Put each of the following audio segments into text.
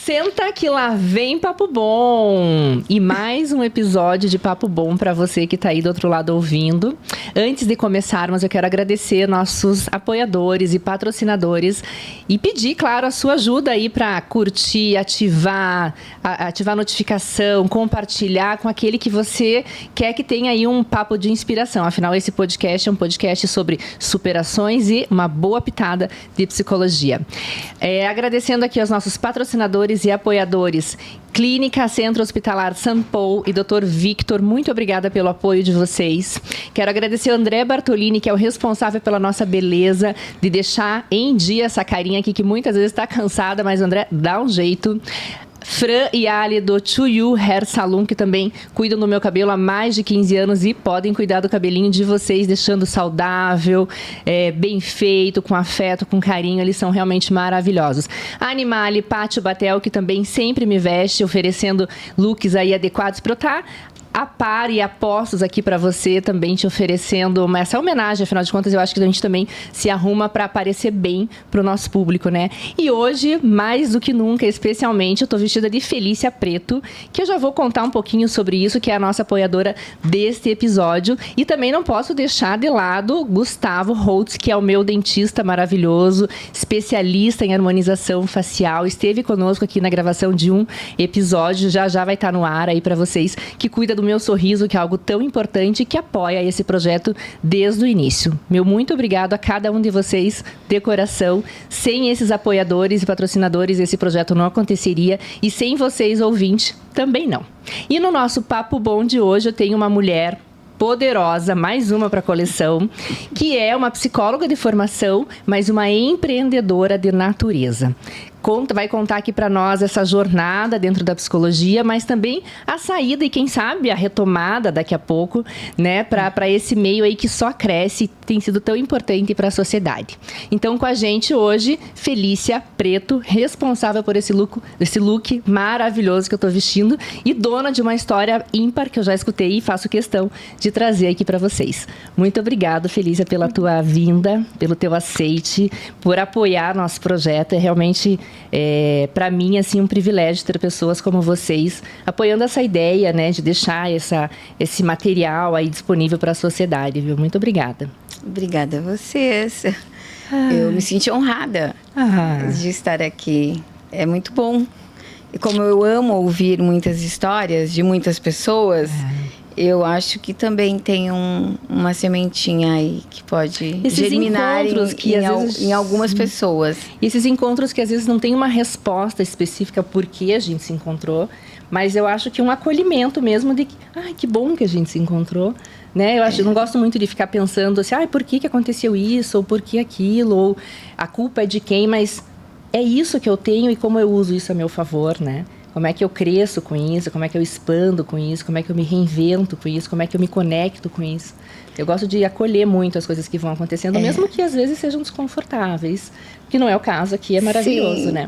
Senta que lá vem Papo Bom! E mais um episódio de Papo Bom para você que está aí do outro lado ouvindo. Antes de começarmos, eu quero agradecer nossos apoiadores e patrocinadores e pedir, claro, a sua ajuda aí para curtir, ativar a notificação, compartilhar com aquele que você quer que tenha aí um papo de inspiração. Afinal, esse podcast é um podcast sobre superações e uma boa pitada de psicologia. Agradecendo aqui aos nossos patrocinadores e apoiadores, Clínica Centro Hospitalar São Paulo e Dr. Victor, muito obrigada pelo apoio de vocês. Quero agradecer ao André Bartolini, que é o responsável pela nossa beleza, de deixar em dia essa carinha aqui, que muitas vezes está cansada, mas o André dá um jeito. Fran e Ali do To You Hair Salon, que também cuidam do meu cabelo há mais de 15 anos e podem cuidar do cabelinho de vocês, deixando saudável, bem feito, com afeto, com carinho. Eles são realmente maravilhosos. A Animale Pátio Batel, que também sempre me veste, oferecendo looks aí adequados para eu estar a par e apostos aqui para você, também te oferecendo essa homenagem. Afinal de contas, eu acho que a gente também se arruma para aparecer bem para o nosso público, né? E hoje, mais do que nunca, especialmente, eu estou vestida de Felícia Preto, que eu já vou contar um pouquinho sobre isso, que é a nossa apoiadora deste episódio. E também não posso deixar de lado Gustavo Holtz, que é o meu dentista maravilhoso, especialista em harmonização facial. Esteve conosco aqui na gravação de um episódio, já vai estar no ar aí para vocês, que cuida do meu sorriso, que é algo tão importante e que apoia esse projeto desde o início. Meu muito obrigado a cada um de vocês de coração. Sem esses apoiadores e patrocinadores, esse projeto não aconteceria, e sem vocês, ouvintes, também não. E no nosso Papo Bom de hoje, eu tenho uma mulher poderosa, mais uma para a coleção, que é uma psicóloga de formação, mas uma empreendedora de natureza. Vai contar aqui para nós essa jornada dentro da psicologia, mas também a saída e, quem sabe, a retomada daqui a pouco, né, para esse meio aí que só cresce e tem sido tão importante para a sociedade. Então, com a gente hoje, Felícia Preto, responsável por esse look maravilhoso que eu estou vestindo e dona de uma história ímpar que eu já escutei e faço questão de trazer aqui para vocês. Muito obrigada, Felícia, pela tua vinda, pelo teu aceite, por apoiar nosso projeto. É realmente, para mim, assim, um privilégio ter pessoas como vocês apoiando essa ideia, né, de deixar esse material aí disponível para a sociedade, viu? Muito obrigada. Obrigada a vocês. Eu me senti honrada de estar aqui. É muito bom. E como eu amo ouvir muitas histórias de muitas pessoas, eu acho que também tem uma sementinha aí que pode germinar em algumas pessoas. Esses encontros que às vezes não tem uma resposta específica por que a gente se encontrou, mas eu acho que um acolhimento mesmo de que, que bom que a gente se encontrou, né? Eu não gosto muito de ficar pensando assim, por que aconteceu isso, ou por que aquilo, ou a culpa é de quem, mas é isso que eu tenho e como eu uso isso a meu favor, né? Como é que eu cresço com isso, como é que eu expando com isso, como é que eu me reinvento com isso, como é que eu me conecto com isso. Eu gosto de acolher muito as coisas que vão acontecendo, mesmo que às vezes sejam desconfortáveis, que não é o caso aqui, é maravilhoso, Sim. Né?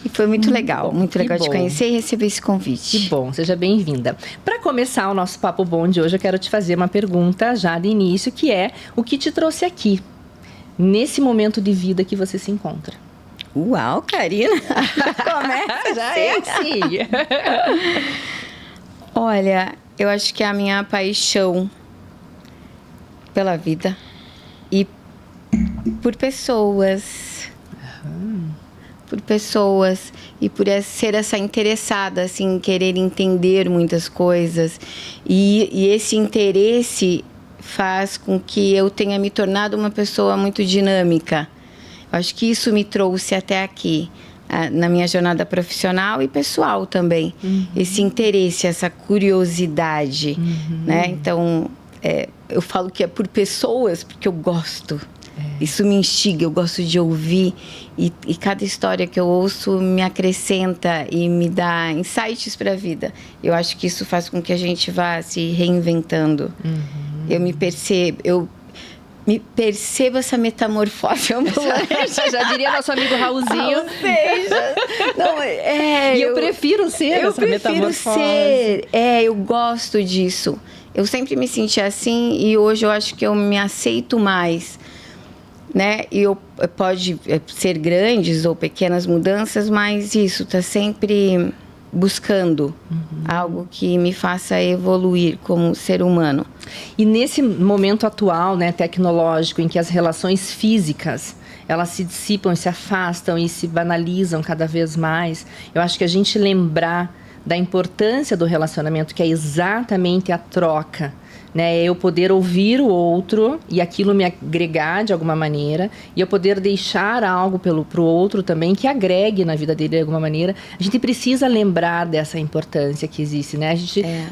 E foi muito legal te conhecer e receber esse convite. Que bom, seja bem-vinda. Para começar o nosso Papo Bom de hoje, eu quero te fazer uma pergunta já de início, que é: o que te trouxe aqui, nesse momento de vida que você se encontra? Uau, Karina! Começa já é assim. Olha, eu acho que a minha paixão pela vida e por pessoas. Por pessoas e por ser essa interessada, assim, querer entender muitas coisas. E esse interesse faz com que eu tenha me tornado uma pessoa muito dinâmica. Eu acho que isso me trouxe até aqui, na minha jornada profissional e pessoal também. Esse interesse, essa curiosidade, né? Então, eu falo que é por pessoas, porque eu gosto. Isso me instiga, eu gosto de ouvir. E cada história que eu ouço me acrescenta e me dá insights para a vida. Eu acho que isso faz com que a gente vá se reinventando. Eu me percebo essa metamorfose ambulante. Já diria nosso amigo Raulzinho. Ou seja, eu prefiro ser essa metamorfose. Eu gosto disso. Eu sempre me senti assim e hoje eu acho que eu me aceito mais. né? E pode ser grandes ou pequenas mudanças, mas isso tá sempre buscando algo que me faça evoluir como ser humano. E nesse momento atual, né, tecnológico, em que as relações físicas elas se dissipam, se afastam e se banalizam cada vez mais, eu acho que a gente lembrar da importância do relacionamento, que é exatamente a troca, né? Eu poder ouvir o outro e aquilo me agregar de alguma maneira, e eu poder deixar algo pro outro também que agregue na vida dele de alguma maneira. A gente precisa lembrar dessa importância que existe, né?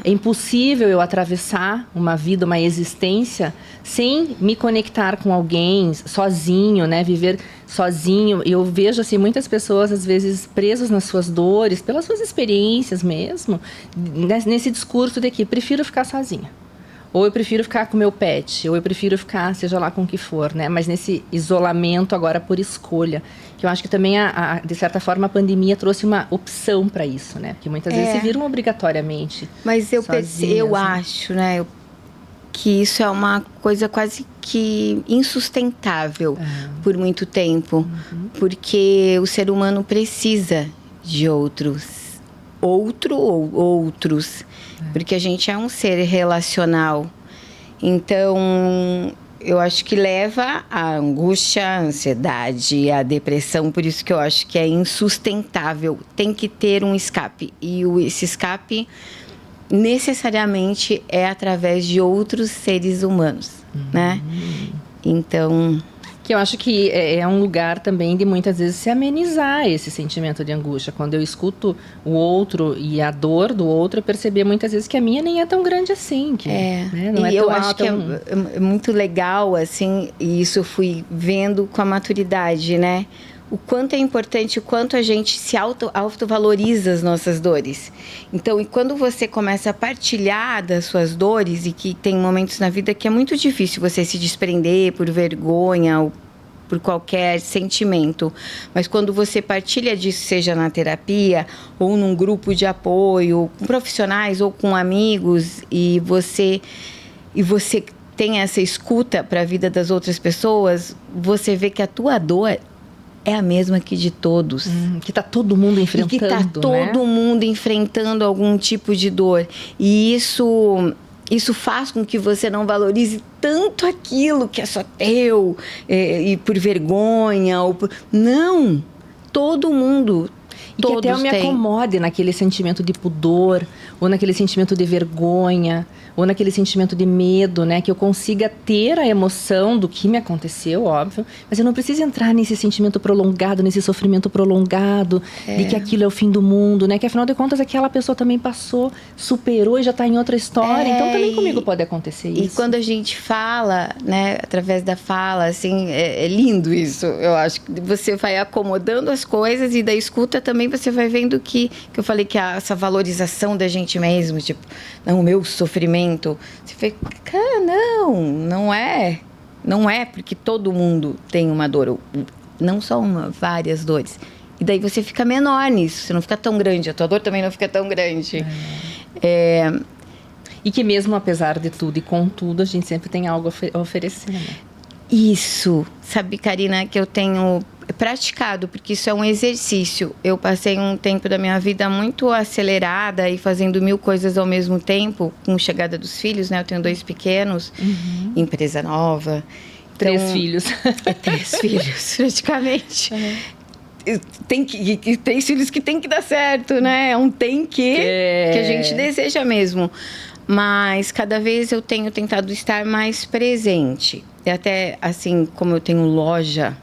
É impossível eu atravessar uma vida, uma existência sem me conectar com alguém sozinho, né? Viver sozinho. Eu vejo assim muitas pessoas às vezes presas nas suas dores, pelas suas experiências mesmo, nesse discurso de que prefiro ficar sozinha. Ou eu prefiro ficar com meu pet, ou eu prefiro ficar, seja lá com o que for, né? Mas nesse isolamento agora por escolha, que eu acho que também, de certa forma, a pandemia trouxe uma opção para isso, né? Porque muitas vezes se viram obrigatoriamente. Mas eu acho, né? Que isso é uma coisa quase que insustentável por muito tempo. Porque o ser humano precisa de outros. Outros. Porque a gente é um ser relacional. Então, eu acho que leva à angústia, à ansiedade, à depressão. Por isso que eu acho que é insustentável. Tem que ter um escape. E esse escape, necessariamente, é através de outros seres humanos, né? Então... Que eu acho que é um lugar também de muitas vezes se amenizar esse sentimento de angústia. Quando eu escuto o outro e a dor do outro, eu perceber muitas vezes que a minha nem é tão grande assim. Que, né, não e é eu tão acho que é muito legal, assim, e isso eu fui vendo com a maturidade, né? O quanto é importante, o quanto a gente se autovaloriza as nossas dores. Então, e quando você começa a partilhar das suas dores, e que tem momentos na vida que é muito difícil você se desprender por vergonha ou por qualquer sentimento, mas quando você partilha disso, seja na terapia ou num grupo de apoio, com profissionais ou com amigos, e você tem essa escuta para a vida das outras pessoas, você vê que a tua dor é a mesma que de todos. Que está todo mundo enfrentando, e que está todo mundo enfrentando algum tipo de dor. E isso faz com que você não valorize tanto aquilo que é só teu, e por vergonha. Não! Todo mundo. E que até eu me acomode naquele sentimento de pudor, ou naquele sentimento de vergonha, ou naquele sentimento de medo, né? Que eu consiga ter a emoção do que me aconteceu, óbvio, mas eu não preciso entrar nesse sentimento prolongado, nesse sofrimento prolongado, de que aquilo é o fim do mundo, né? Que afinal de contas aquela pessoa também passou, superou e já está em outra história, então também comigo pode acontecer isso. E quando a gente fala, né, através da fala, assim, é lindo isso. Eu acho que você vai acomodando as coisas e da escuta também você vai vendo que eu falei que essa valorização da gente mesmo, tipo, não, o meu sofrimento. Você fala, cara, não é. Não é, porque todo mundo tem uma dor. Não só uma, várias dores. E daí você fica menor nisso, você não fica tão grande. A tua dor também não fica tão grande. E que mesmo apesar de tudo e contudo, a gente sempre tem algo a oferecer, né? Isso. Sabe, Karina, que eu tenho praticado, porque isso é um exercício. Eu passei um tempo da minha vida muito acelerada e fazendo 1000 coisas ao mesmo tempo, com a chegada dos filhos, né? Eu tenho 2 pequenos, empresa nova. 3 filhos. 3 filhos, praticamente. Tem 3 filhos que tem que dar certo, né? É um que a gente deseja mesmo. Mas cada vez eu tenho tentado estar mais presente. E até, assim, como eu tenho loja,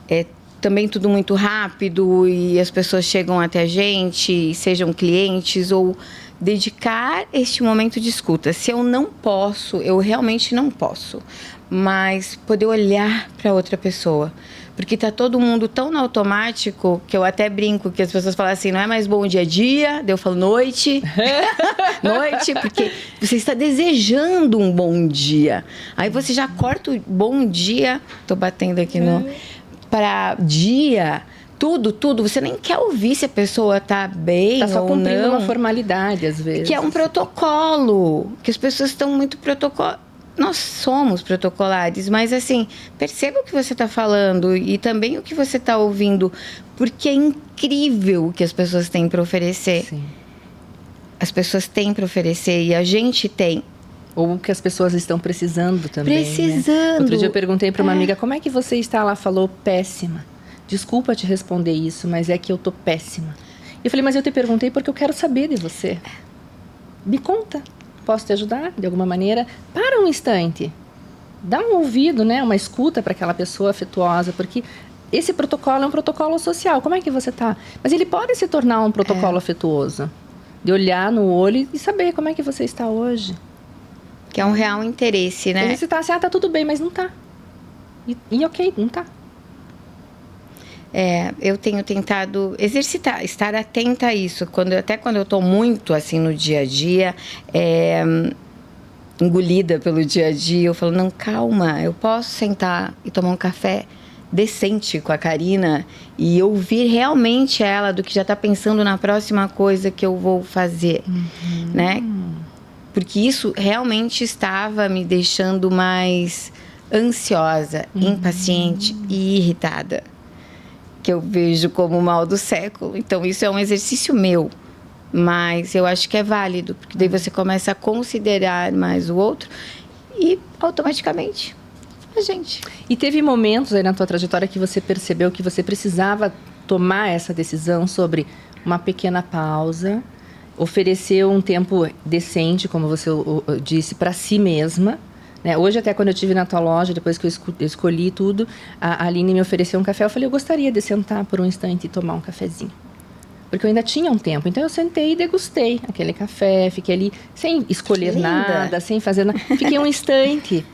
é também tudo muito rápido e as pessoas chegam até a gente, sejam clientes, ou dedicar este momento de escuta. Se eu não posso, eu realmente não posso, mas poder olhar para outra pessoa. Porque tá todo mundo tão no automático que eu até brinco que as pessoas falam assim, não é mais bom dia, daí eu falo noite. Noite, porque você está desejando um bom dia. Aí você já corta o bom dia, tô batendo aqui para dia, tudo, você nem quer ouvir se a pessoa tá bem ou não. Tá só cumprindo uma formalidade, às vezes. Que é um protocolo, que as pessoas estão muito nós somos protocolares, mas assim, perceba o que você está falando e também o que você está ouvindo, porque é incrível o que as pessoas têm para oferecer. Sim. As pessoas têm para oferecer e a gente tem. Ou o que as pessoas estão precisando também. Precisando. Né? Outro dia eu perguntei para uma amiga, como é que você está? Ela falou, péssima. Desculpa te responder isso, mas é que eu tô péssima. Eu falei, mas eu te perguntei porque eu quero saber de você. Me conta. Posso te ajudar de alguma maneira? Para um instante. Dá um ouvido, né? Uma escuta para aquela pessoa afetuosa, porque esse protocolo é um protocolo social. Como é que você tá? Mas ele pode se tornar um protocolo afetuoso. De olhar no olho e saber como é que você está hoje. Que é um real interesse, né? Você tá assim, tá tudo bem, mas não tá. E ok, não tá. Eu tenho tentado exercitar, estar atenta a isso. Até quando eu estou muito assim no dia a dia, engolida pelo dia a dia, eu falo, não, calma, eu posso sentar e tomar um café decente com a Karina e ouvir realmente ela do que já está pensando na próxima coisa que eu vou fazer, né? Porque isso realmente estava me deixando mais ansiosa, impaciente e irritada. Que eu vejo como o mal do século. Então, isso é um exercício meu. Mas eu acho que é válido. Porque daí você começa a considerar mais o outro. E, automaticamente, a gente. E teve momentos aí na tua trajetória que você percebeu que você precisava tomar essa decisão sobre uma pequena pausa, oferecer um tempo decente, como você disse, para si mesma. Né? Hoje, até quando eu estive na tua loja, depois que eu escolhi tudo, a Aline me ofereceu um café. Eu falei, eu gostaria de sentar por um instante e tomar um cafezinho. Porque eu ainda tinha um tempo. Então, eu sentei e degustei aquele café. Fiquei ali sem escolher nada, sem fazer nada. Fiquei um instante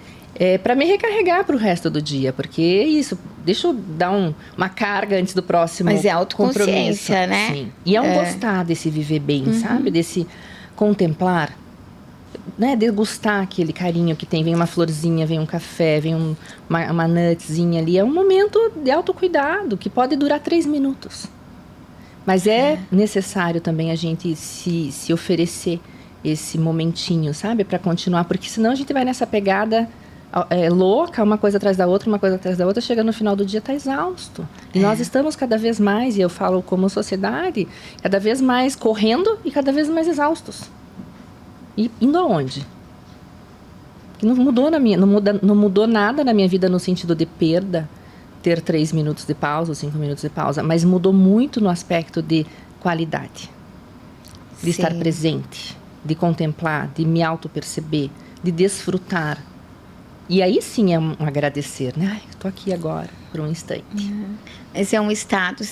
para me recarregar para o resto do dia. Porque é isso, deixa eu dar uma carga antes do próximo compromisso. Mas é autoconsciência, né? Sim. E é um gostar desse viver bem, sabe? Desse contemplar. Né, degustar aquele carinho que tem, vem uma florzinha, vem um café, vem uma nutzinha ali, é um momento de autocuidado que pode durar 3 minutos, mas é necessário também a gente se oferecer esse momentinho, sabe, para continuar, porque senão a gente vai nessa pegada louca, uma coisa atrás da outra, chega no final do dia, tá exausto, e nós estamos cada vez mais, e eu falo como sociedade, cada vez mais correndo e cada vez mais exaustos. E indo aonde? Não mudou nada na minha vida no sentido de perda, ter 3 minutos de pausa ou 5 minutos de pausa, mas mudou muito no aspecto de qualidade, de estar presente, de contemplar, de me auto-perceber, de desfrutar. E aí sim é um agradecer, né? Ai, estou aqui agora, por um instante. Esse é um estado,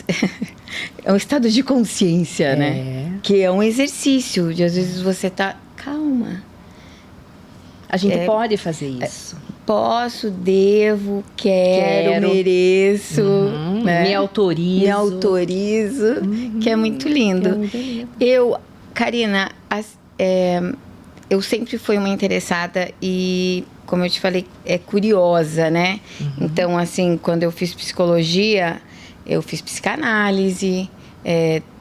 é um estado de consciência, né? Que é um exercício, de às vezes você tá... Calma. A gente pode fazer isso. Posso, devo, quero, mereço. Né? Me autorizo. Que é muito lindo. Karina, eu sempre fui uma interessada e, como eu te falei, curiosa, né? Então, assim, quando eu fiz psicologia, eu fiz psicanálise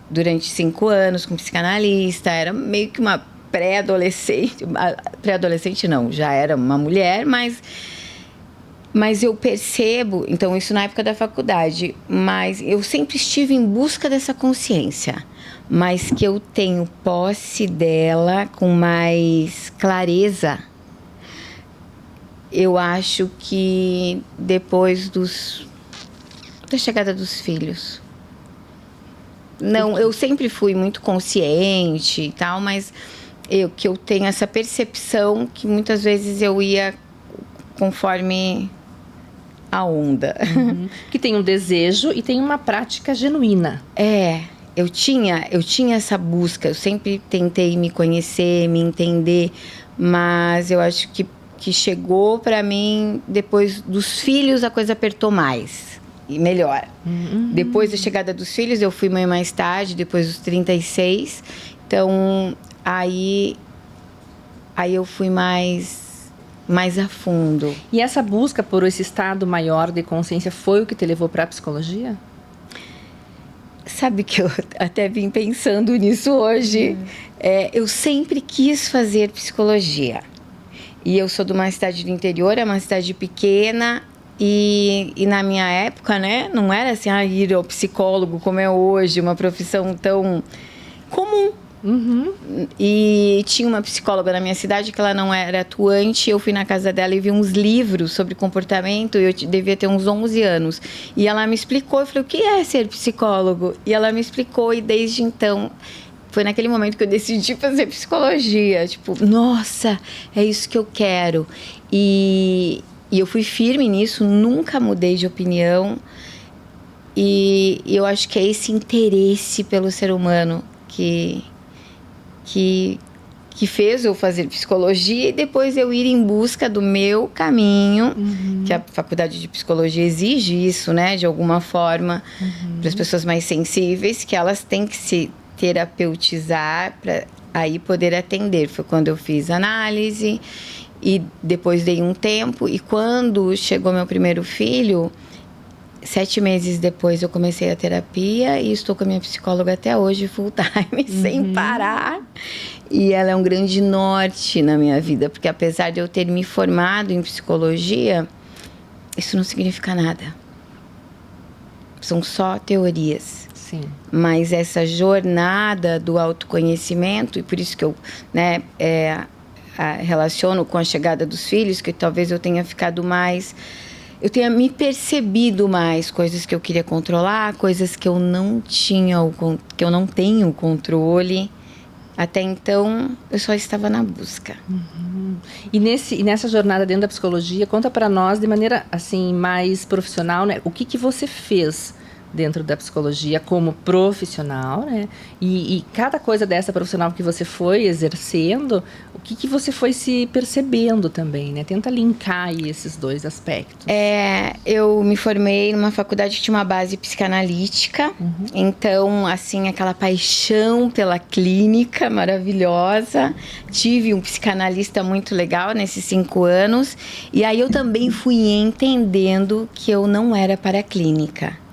durante 5 anos com psicanalista. Era meio que uma pré-adolescente não, já era uma mulher, mas eu percebo, então isso na época da faculdade, mas eu sempre estive em busca dessa consciência, mas que eu tenho posse dela com mais clareza, eu acho que depois da chegada dos filhos. Não, eu sempre fui muito consciente e tal, mas eu tenho essa percepção que muitas vezes eu ia conforme a onda. Que tem um desejo e tem uma prática genuína. Eu tinha essa busca, eu sempre tentei me conhecer, me entender, mas eu acho que chegou para mim, depois dos filhos a coisa apertou mais e melhor. Depois da chegada dos filhos, eu fui mãe mais tarde, depois dos 36, então... Aí eu fui mais a fundo. E essa busca por esse estado maior de consciência foi o que te levou para a psicologia? Sabe que eu até vim pensando nisso hoje. Eu sempre quis fazer psicologia. E eu sou de uma cidade do interior, é uma cidade pequena. E na minha época, né, não era assim, ir ao psicólogo como é hoje, uma profissão tão comum. E tinha uma psicóloga na minha cidade que ela não era atuante. Eu fui na casa dela e vi uns livros sobre comportamento. Eu devia ter uns 11 anos. E ela me explicou. Eu falei, o que é ser psicólogo? E ela me explicou. E desde então, foi naquele momento que eu decidi fazer psicologia. Tipo, nossa, é isso que eu quero. E eu fui firme nisso. Nunca mudei de opinião. E eu acho que é esse interesse pelo ser humano que fez eu fazer psicologia e depois eu ir em busca do meu caminho, que a faculdade de psicologia exige isso, né, de alguma forma, para as pessoas mais sensíveis, que elas têm que se terapeutizar para aí poder atender. Foi quando eu fiz análise e depois dei um tempo, e quando chegou meu primeiro filho, 7 meses depois eu comecei a terapia e estou com a minha psicóloga até hoje, full time, sem parar. E ela é um grande norte na minha vida, porque apesar de eu ter me formado em psicologia, isso não significa nada. São só teorias. Sim. Mas essa jornada do autoconhecimento, e por isso que eu, né, relaciono com a chegada dos filhos, que talvez eu tenha ficado mais... Eu tenha me percebido mais, coisas que eu queria controlar, coisas que eu não tinha, que eu não tenho controle. Até então, eu só estava na busca. E nessa jornada dentro da psicologia, conta para nós de maneira assim mais profissional, né? O que você fez dentro da psicologia como profissional, né? E cada coisa dessa profissional que você foi exercendo, o que você foi se percebendo também, né? Tenta linkar aí esses dois aspectos. Eu me formei numa faculdade que tinha uma base psicanalítica. Então, assim, aquela paixão pela clínica maravilhosa. Tive um psicanalista muito legal nesses 5 anos. E aí eu também fui entendendo que eu não era para a clínica.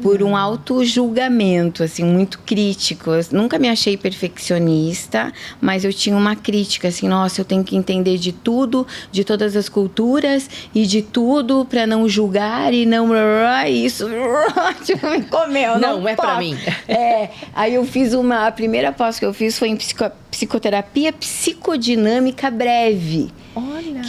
Por um auto-julgamento, assim, muito crítico. Eu nunca me achei perfeccionista, mas eu tinha uma crítica, assim, nossa, eu tenho que entender de tudo, de todas as culturas e de tudo para não julgar e não... Isso, tipo, me comeu. Não é para mim. Aí eu fiz a primeira pós que eu fiz foi em psicoterapia psicodinâmica breve. Olha.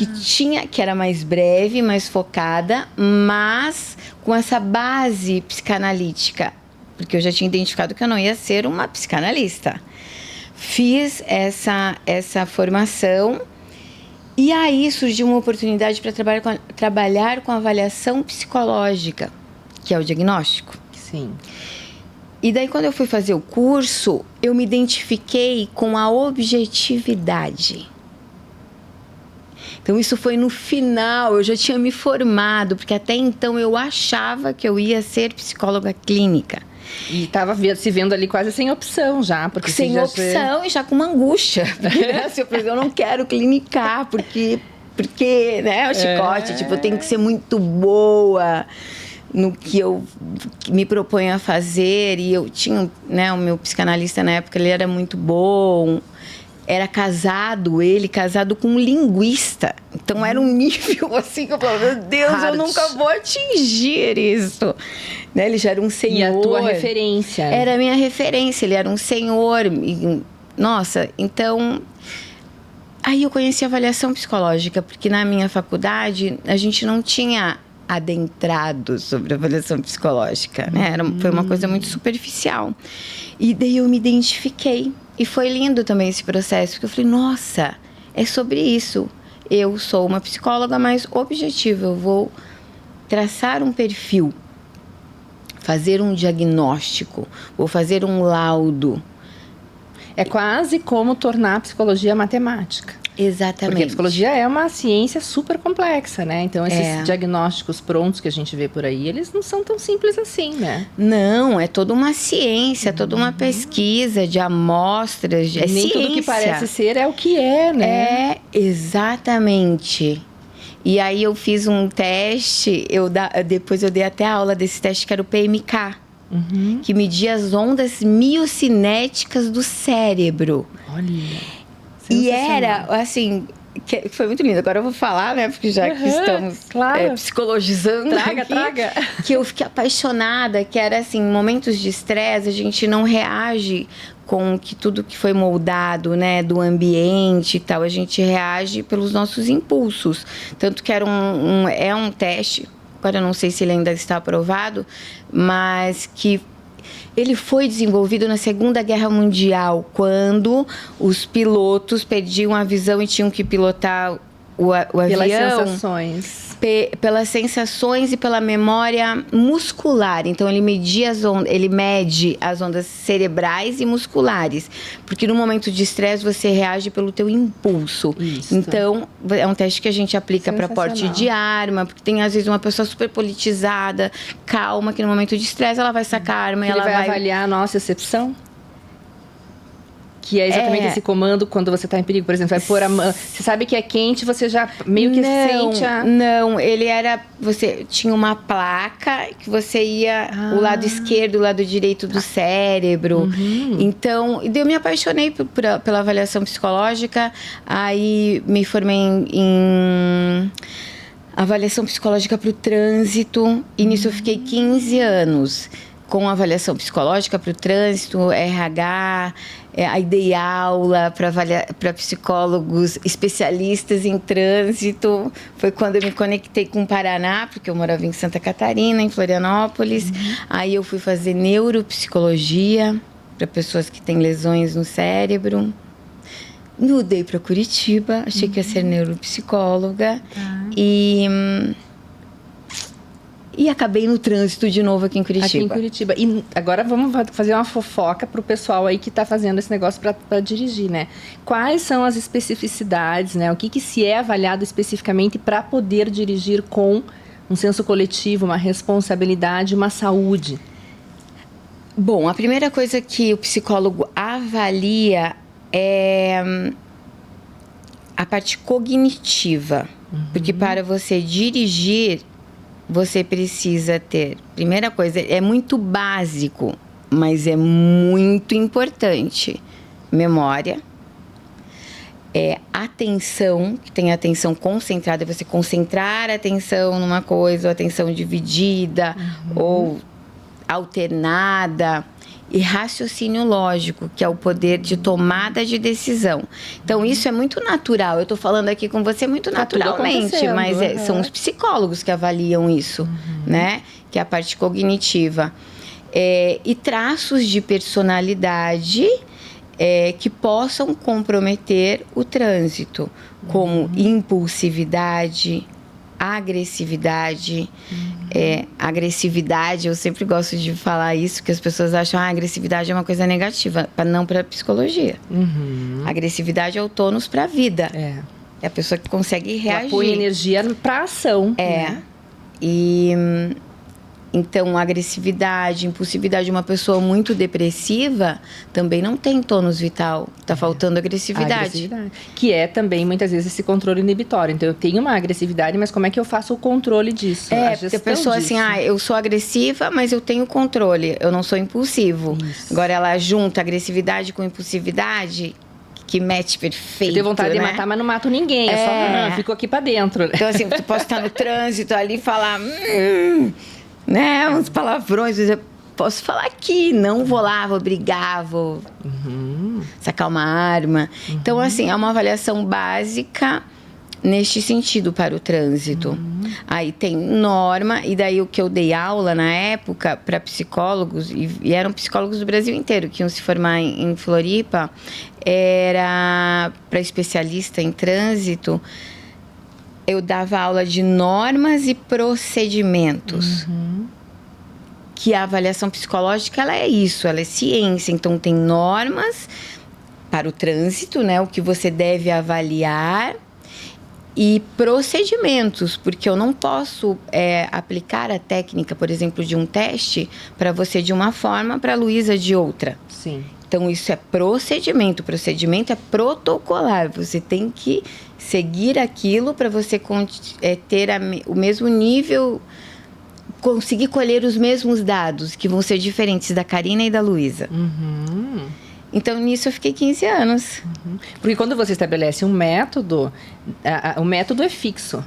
Que era mais breve, mais focada, mas com essa base psicanalítica, porque eu já tinha identificado que eu não ia ser uma psicanalista. Fiz essa formação e aí surgiu uma oportunidade para trabalhar com avaliação psicológica, que é o diagnóstico. Sim. E daí, quando eu fui fazer o curso, eu me identifiquei com a objetividade. Então, isso foi no final, eu já tinha me formado, porque até então eu achava que eu ia ser psicóloga clínica. E estava se vendo ali quase sem opção já. Porque sem opção e já com uma angústia. Porque, eu não quero clinicar, porque né, o chicote, tipo, eu tenho que ser muito boa no que eu me proponho a fazer. E eu tinha, né, o meu psicanalista na época, ele era muito bom. Era casado com um linguista. Então, era um nível assim que eu falava, meu Deus, eu nunca vou atingir isso. Né? Ele já era um senhor. E a tua referência. Era a minha referência, ele era um senhor. Nossa, então... Aí eu conheci a avaliação psicológica, porque na minha faculdade a gente não tinha adentrado sobre a avaliação psicológica, né? Foi uma coisa muito superficial. E daí eu me identifiquei. E foi lindo também esse processo, porque eu falei, nossa, é sobre isso. Eu sou uma psicóloga mais objetiva, eu vou traçar um perfil, fazer um diagnóstico, vou fazer um laudo. É quase como tornar a psicologia matemática. Exatamente. Porque a psicologia é uma ciência super complexa, né? Então, esses diagnósticos prontos que a gente vê por aí, eles não são tão simples assim, né? Não, é toda uma ciência, toda uma pesquisa de amostras, Nem ciência. Tudo que parece ser é o que é, né? Exatamente. E aí eu fiz um teste, depois eu dei até a aula desse teste, que era o PMK. Que media as ondas miocinéticas do cérebro. Olha. E era, assim, que foi muito lindo. Agora eu vou falar, né? Porque já que estamos psicologizando Traga. Que eu fiquei apaixonada, que era assim, momentos de estresse, a gente não reage com que tudo que foi moldado, né, do ambiente e tal, a gente reage pelos nossos impulsos. Tanto que era um teste, agora eu não sei se ele ainda está aprovado, mas que ele foi desenvolvido na Segunda Guerra Mundial, quando os pilotos perdiam a visão e tinham que pilotar o avião. Pelas sensações. Pelas sensações e pela memória muscular. Então, ele mede as ondas cerebrais e musculares. Porque no momento de estresse, você reage pelo teu impulso. Isso. Então, é um teste que a gente aplica para porte de arma. Porque tem, às vezes, uma pessoa super politizada, calma, que no momento de estresse, ela vai sacar a arma e ela vai avaliar a nossa excepção? Que é exatamente esse comando quando você está em perigo, por exemplo, vai pôr a mão. Você sabe que é quente, você já meio que sente a... Não, ele era... Você tinha uma placa que você ia o lado esquerdo, o lado direito do cérebro. Então, eu me apaixonei pela avaliação psicológica. Aí me formei em avaliação psicológica para o trânsito. E nisso eu fiquei 15 anos com avaliação psicológica para o trânsito, RH... Aí dei aula para psicólogos especialistas em trânsito. Foi quando eu me conectei com o Paraná, porque eu morava em Santa Catarina, em Florianópolis. Aí eu fui fazer neuropsicologia para pessoas que têm lesões no cérebro. Mudei para Curitiba, achei que ia ser neuropsicóloga. E acabei no trânsito de novo aqui em Curitiba. Aqui em Curitiba. E agora vamos fazer uma fofoca pro pessoal aí que tá fazendo esse negócio para dirigir, né? Quais são as especificidades, né? O que se é avaliado especificamente para poder dirigir com um senso coletivo, uma responsabilidade, uma saúde? Bom, a primeira coisa que o psicólogo avalia é a parte cognitiva. Porque para você dirigir, você precisa ter, primeira coisa, é muito básico, mas é muito importante. Memória, atenção, que tem atenção concentrada, você concentrar a atenção numa coisa, ou atenção dividida, ou alternada. E raciocínio lógico, que é o poder de tomada de decisão. Então, isso é muito natural. Eu estou falando aqui com você muito naturalmente, mas são os psicólogos que avaliam isso, né? Que é a parte cognitiva. E traços de personalidade que possam comprometer o trânsito, como impulsividade, agressividade. Agressividade, eu sempre gosto de falar isso, que as pessoas acham que agressividade é uma coisa negativa, não para psicologia. Agressividade é o tônus para a vida. É a pessoa que consegue reagir. Ela põe energia para ação. Né? Então, agressividade, impulsividade, uma pessoa muito depressiva também não tem tônus vital. Está faltando agressividade. Que é também, muitas vezes, esse controle inibitório. Então, eu tenho uma agressividade, mas como é que eu faço o controle disso? Porque a pessoa disso. Assim, eu sou agressiva, mas eu tenho controle. Eu não sou impulsivo. Isso. Agora, ela junta agressividade com impulsividade, que match perfeito, eu tenho vontade de matar, mas não mato ninguém. Eu só fico aqui para dentro. Então, assim, tu posso estar no trânsito ali e falar... né, uns palavrões, eu posso falar aqui, não vou lá, vou brigar, vou sacar uma arma. Então, assim, é uma avaliação básica neste sentido para o trânsito. Aí tem norma, e daí o que eu dei aula na época para psicólogos, e eram psicólogos do Brasil inteiro que iam se formar em Floripa, era para especialista em trânsito. Eu dava aula de normas e procedimentos. Que a avaliação psicológica, ela é isso, ela é ciência. Então, tem normas para o trânsito, né? O que você deve avaliar. E procedimentos, porque eu não posso aplicar a técnica, por exemplo, de um teste para você de uma forma, para a Luísa de outra. Sim. Então, isso é procedimento. O procedimento é protocolar. Você tem que seguir aquilo para você ter o mesmo nível, conseguir colher os mesmos dados, que vão ser diferentes da Karina e da Luísa. Então, nisso eu fiquei 15 anos. Porque quando você estabelece um método, o método é fixo.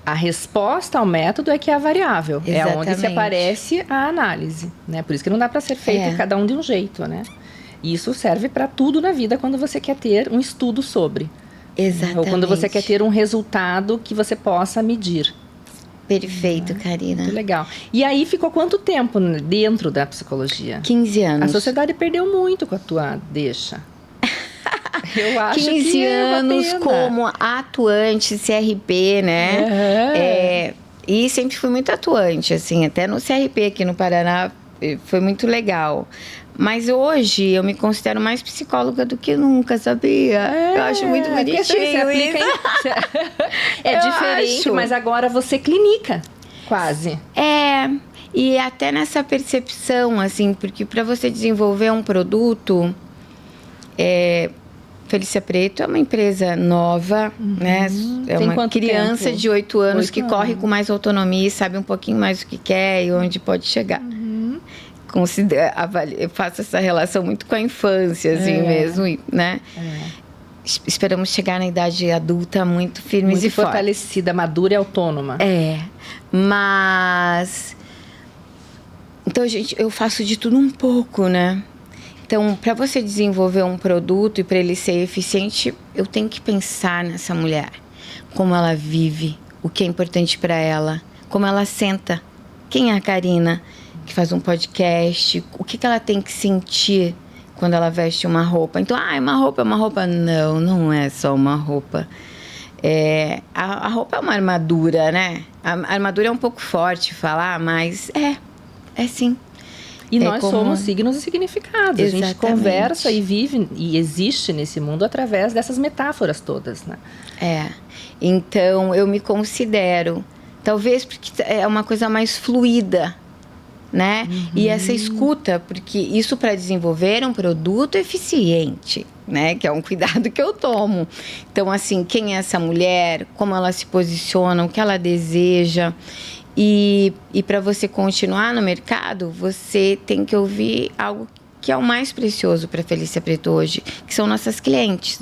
A resposta ao método é que é a variável. Exatamente. É onde se aparece a análise, né? Por isso que não dá para ser feito cada um de um jeito, né? E isso serve para tudo na vida quando você quer ter um estudo sobre. Exatamente. Ou quando você quer ter um resultado que você possa medir. Perfeito, Karina. Muito legal. E aí ficou quanto tempo dentro da psicologia? 15 anos. A sociedade perdeu muito com a tua deixa. Eu acho 15 que anos é uma pena. como atuante CRP, né? E sempre fui muito atuante, assim, até no CRP aqui no Paraná foi muito legal. Mas hoje eu me considero mais psicóloga do que nunca, sabia? Eu acho muito bonitinho isso. É Eu diferente, acho. mas agora você clinica, quase. E até nessa percepção, assim, porque para você desenvolver um produto, Felícia Preto é uma empresa nova, né? É Tem uma quanto criança tempo? de 8 anos 8 que anos. corre com mais autonomia e sabe um pouquinho mais o que quer e onde pode chegar. Eu faço essa relação muito com a infância, assim mesmo, né? Esperamos chegar na idade adulta muito firmes Muito e fortes. fortalecida, madura e autônoma. Mas... Então, gente, eu faço de tudo um pouco, né? Então, para você desenvolver um produto e para ele ser eficiente, eu tenho que pensar nessa mulher. Como ela vive, o que é importante para ela, como ela senta. Quem é a Karina que faz um podcast? O que ela tem que sentir quando ela veste uma roupa? Então, uma roupa é uma roupa. Não, não é só uma roupa. A roupa é uma armadura, né? A armadura é um pouco forte falar, mas é sim. E nós somos signos e significados. Exatamente. A gente conversa e vive e existe nesse mundo através dessas metáforas todas, né? Então, eu me considero, talvez porque é uma coisa mais fluida, né? E essa escuta, porque isso para desenvolver um produto eficiente, né? Que é um cuidado que eu tomo. Então, assim, quem é essa mulher? Como ela se posiciona? O que ela deseja? E para você continuar no mercado, você tem que ouvir algo que é o mais precioso para a Felícia Preto hoje, que são nossas clientes.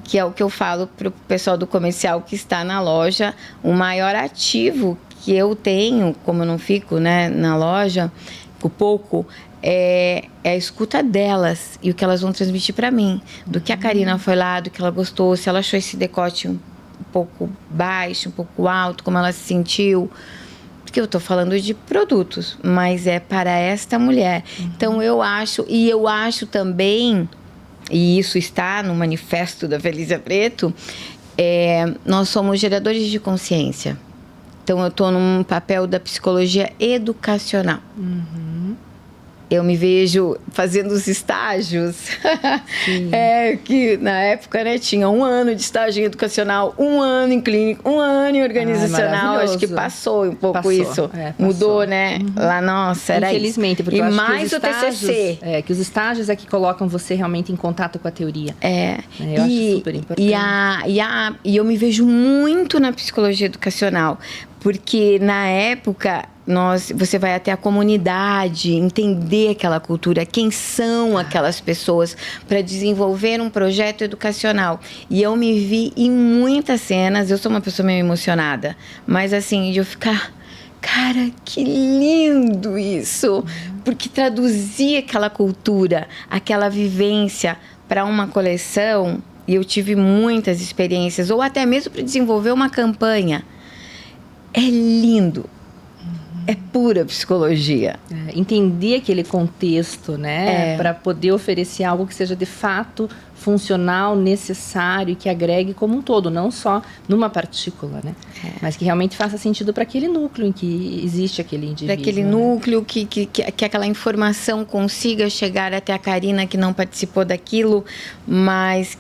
Que é o que eu falo para o pessoal do comercial que está na loja. O maior ativo que eu tenho, como eu não fico, né, na loja, por pouco, é a escuta delas e o que elas vão transmitir para mim. Do que a Karina foi lá, do que ela gostou, se ela achou esse decote um pouco baixo, um pouco alto, como ela se sentiu. Porque eu estou falando de produtos, mas é para esta mulher. Então, eu acho também, e isso está no manifesto da Felícia Preto, nós somos geradores de consciência. Então, eu estou num papel da psicologia educacional. Eu me vejo fazendo os estágios. Que na época, né, tinha 1 ano de estágio educacional, 1 ano em clínica, 1 ano em organizacional. Acho que passou um pouco isso. Mudou, né? Lá, nossa, era infelizmente, porque e eu acho mais que o TCC. Que os estágios é que colocam você realmente em contato com a teoria. Eu acho super importante. E eu me vejo muito na psicologia educacional, porque na época você vai até a comunidade, entender aquela cultura, quem são aquelas pessoas, para desenvolver um projeto educacional. E eu me vi em muitas cenas, eu sou uma pessoa meio emocionada, mas assim, de eu ficar, cara, que lindo isso! Porque traduzir aquela cultura, aquela vivência para uma coleção, e eu tive muitas experiências, ou até mesmo para desenvolver uma campanha. É lindo. É pura psicologia. Entender aquele contexto, né? Para poder oferecer algo que seja de fato funcional, necessário e que agregue como um todo, não só numa partícula, né? Mas que realmente faça sentido para aquele núcleo em que existe aquele indivíduo. Para aquele núcleo, que aquela informação consiga chegar até a Karina que não participou daquilo, mas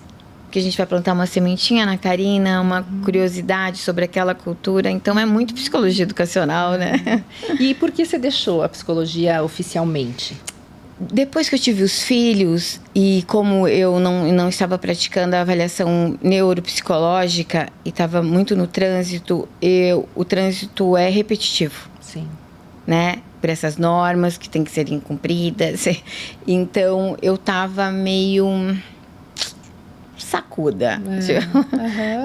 que a gente vai plantar uma sementinha na Karina, uma curiosidade sobre aquela cultura. Então, é muito psicologia educacional, né? E por que você deixou a psicologia oficialmente? Depois que eu tive os filhos e como eu não estava praticando a avaliação neuropsicológica e estava muito no trânsito, o trânsito é repetitivo. Sim. né? Por essas normas que tem que serem cumpridas. Então, eu tava meio sacuda.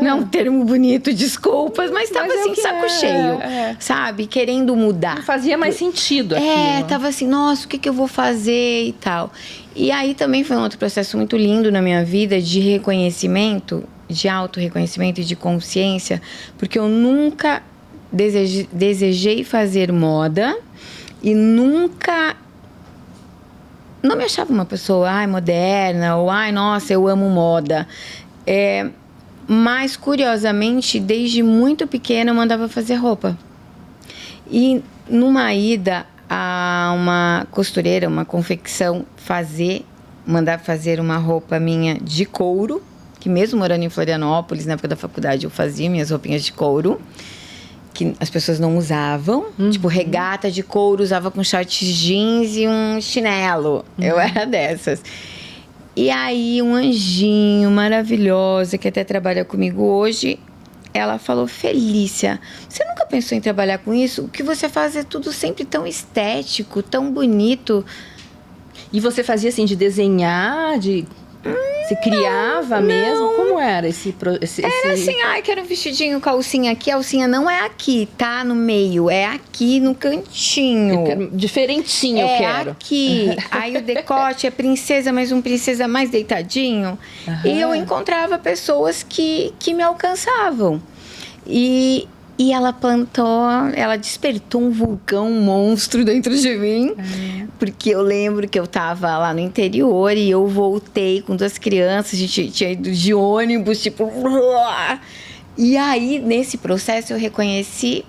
Não é um termo bonito, desculpas, mas tava assim, saco cheio, sabe? Querendo mudar. Não fazia mais sentido aquilo. Tava assim, nossa, o que eu vou fazer e tal. E aí também foi um outro processo muito lindo na minha vida de reconhecimento, de autorreconhecimento e de consciência, porque eu nunca desejei fazer moda e nunca... Não me achava uma pessoa, moderna, ou, nossa, eu amo moda. Mas, curiosamente, desde muito pequena, eu mandava fazer roupa. E, numa ida a uma costureira, uma confecção, mandar fazer uma roupa minha de couro, que mesmo morando em Florianópolis, na época da faculdade, eu fazia minhas roupinhas de couro, que as pessoas não usavam. Tipo, regata de couro, usava com shorts jeans e um chinelo. Eu era dessas. E aí, um anjinho maravilhosa, que até trabalha comigo hoje, ela falou, Felícia, você nunca pensou em trabalhar com isso? O que você faz é tudo sempre tão estético, tão bonito. E você fazia assim, de desenhar, Você criava mesmo? Como era esse... Era assim, quero um vestidinho com a alcinha aqui. A alcinha não é aqui, tá? No meio. É aqui no cantinho. Eu quero diferentinho, eu quero. É aqui. Aí o decote é princesa, mas um princesa mais deitadinho. E eu encontrava pessoas que me alcançavam. E ela despertou um vulcão, um monstro dentro de mim. Porque eu lembro que eu tava lá no interior e eu voltei com 2 crianças, a gente tinha ido de ônibus, tipo... E aí, nesse processo, eu reconheci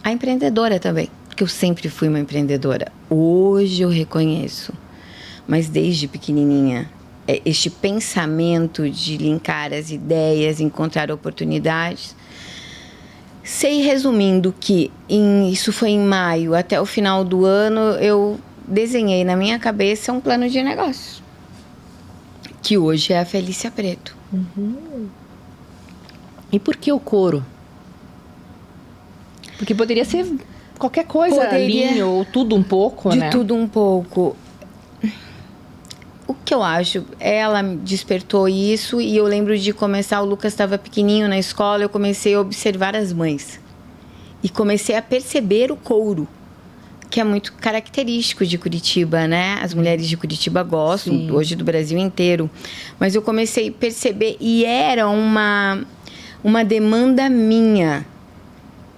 a empreendedora também. Porque eu sempre fui uma empreendedora. Hoje eu reconheço. Mas desde pequenininha, este pensamento de linkar as ideias, encontrar oportunidades... Sei, resumindo, que isso foi em maio, até o final do ano, eu desenhei na minha cabeça um plano de negócio. Que hoje é a Felícia Preto. E por que o couro? Porque poderia ser qualquer coisa, linho, ou tudo um pouco, né? De tudo um pouco. O que eu acho, ela despertou isso e eu lembro de começar, o Lucas estava pequenininho na escola, eu comecei a observar as mães. E comecei a perceber o couro, que é muito característico de Curitiba, né? As mulheres de Curitiba gostam, hoje do Brasil inteiro. Mas eu comecei a perceber e era uma demanda minha,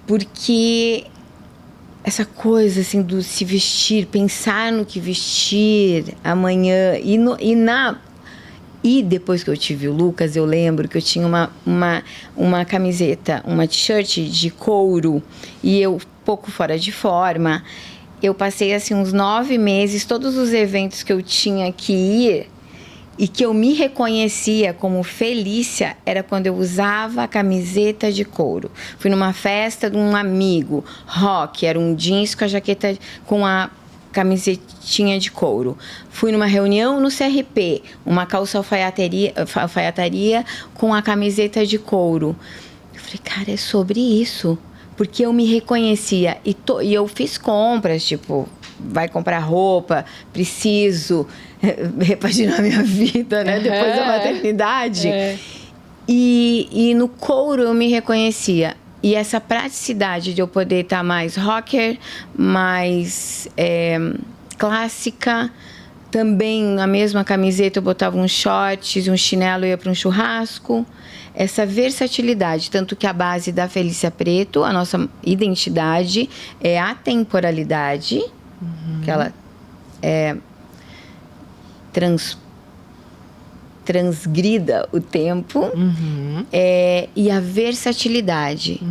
porque... essa coisa, assim, do se vestir, pensar no que vestir amanhã. E depois que eu tive o Lucas, eu lembro que eu tinha uma camiseta, uma t-shirt de couro, e eu, pouco fora de forma. Eu passei, assim, uns 9 meses, todos os eventos que eu tinha que ir, e que eu me reconhecia como Felícia, era quando eu usava a camiseta de couro. Fui numa festa de um amigo, rock, era um jeans com a jaqueta, com a camisetinha de couro. Fui numa reunião no CRP, uma calça alfaiataria com a camiseta de couro. Eu falei, cara, é sobre isso. Porque eu me reconhecia e eu fiz compras, tipo... vai comprar roupa, preciso repaginar minha vida, né? Depois da maternidade. E no couro eu me reconhecia. E essa praticidade de eu poder estar mais rocker, mais clássica. Também na mesma camiseta eu botava uns shorts, um chinelo e ia para um churrasco. Essa versatilidade, tanto que a base da Felícia Preto, a nossa identidade, é a temporalidade, que ela transgrida o tempo, e a versatilidade,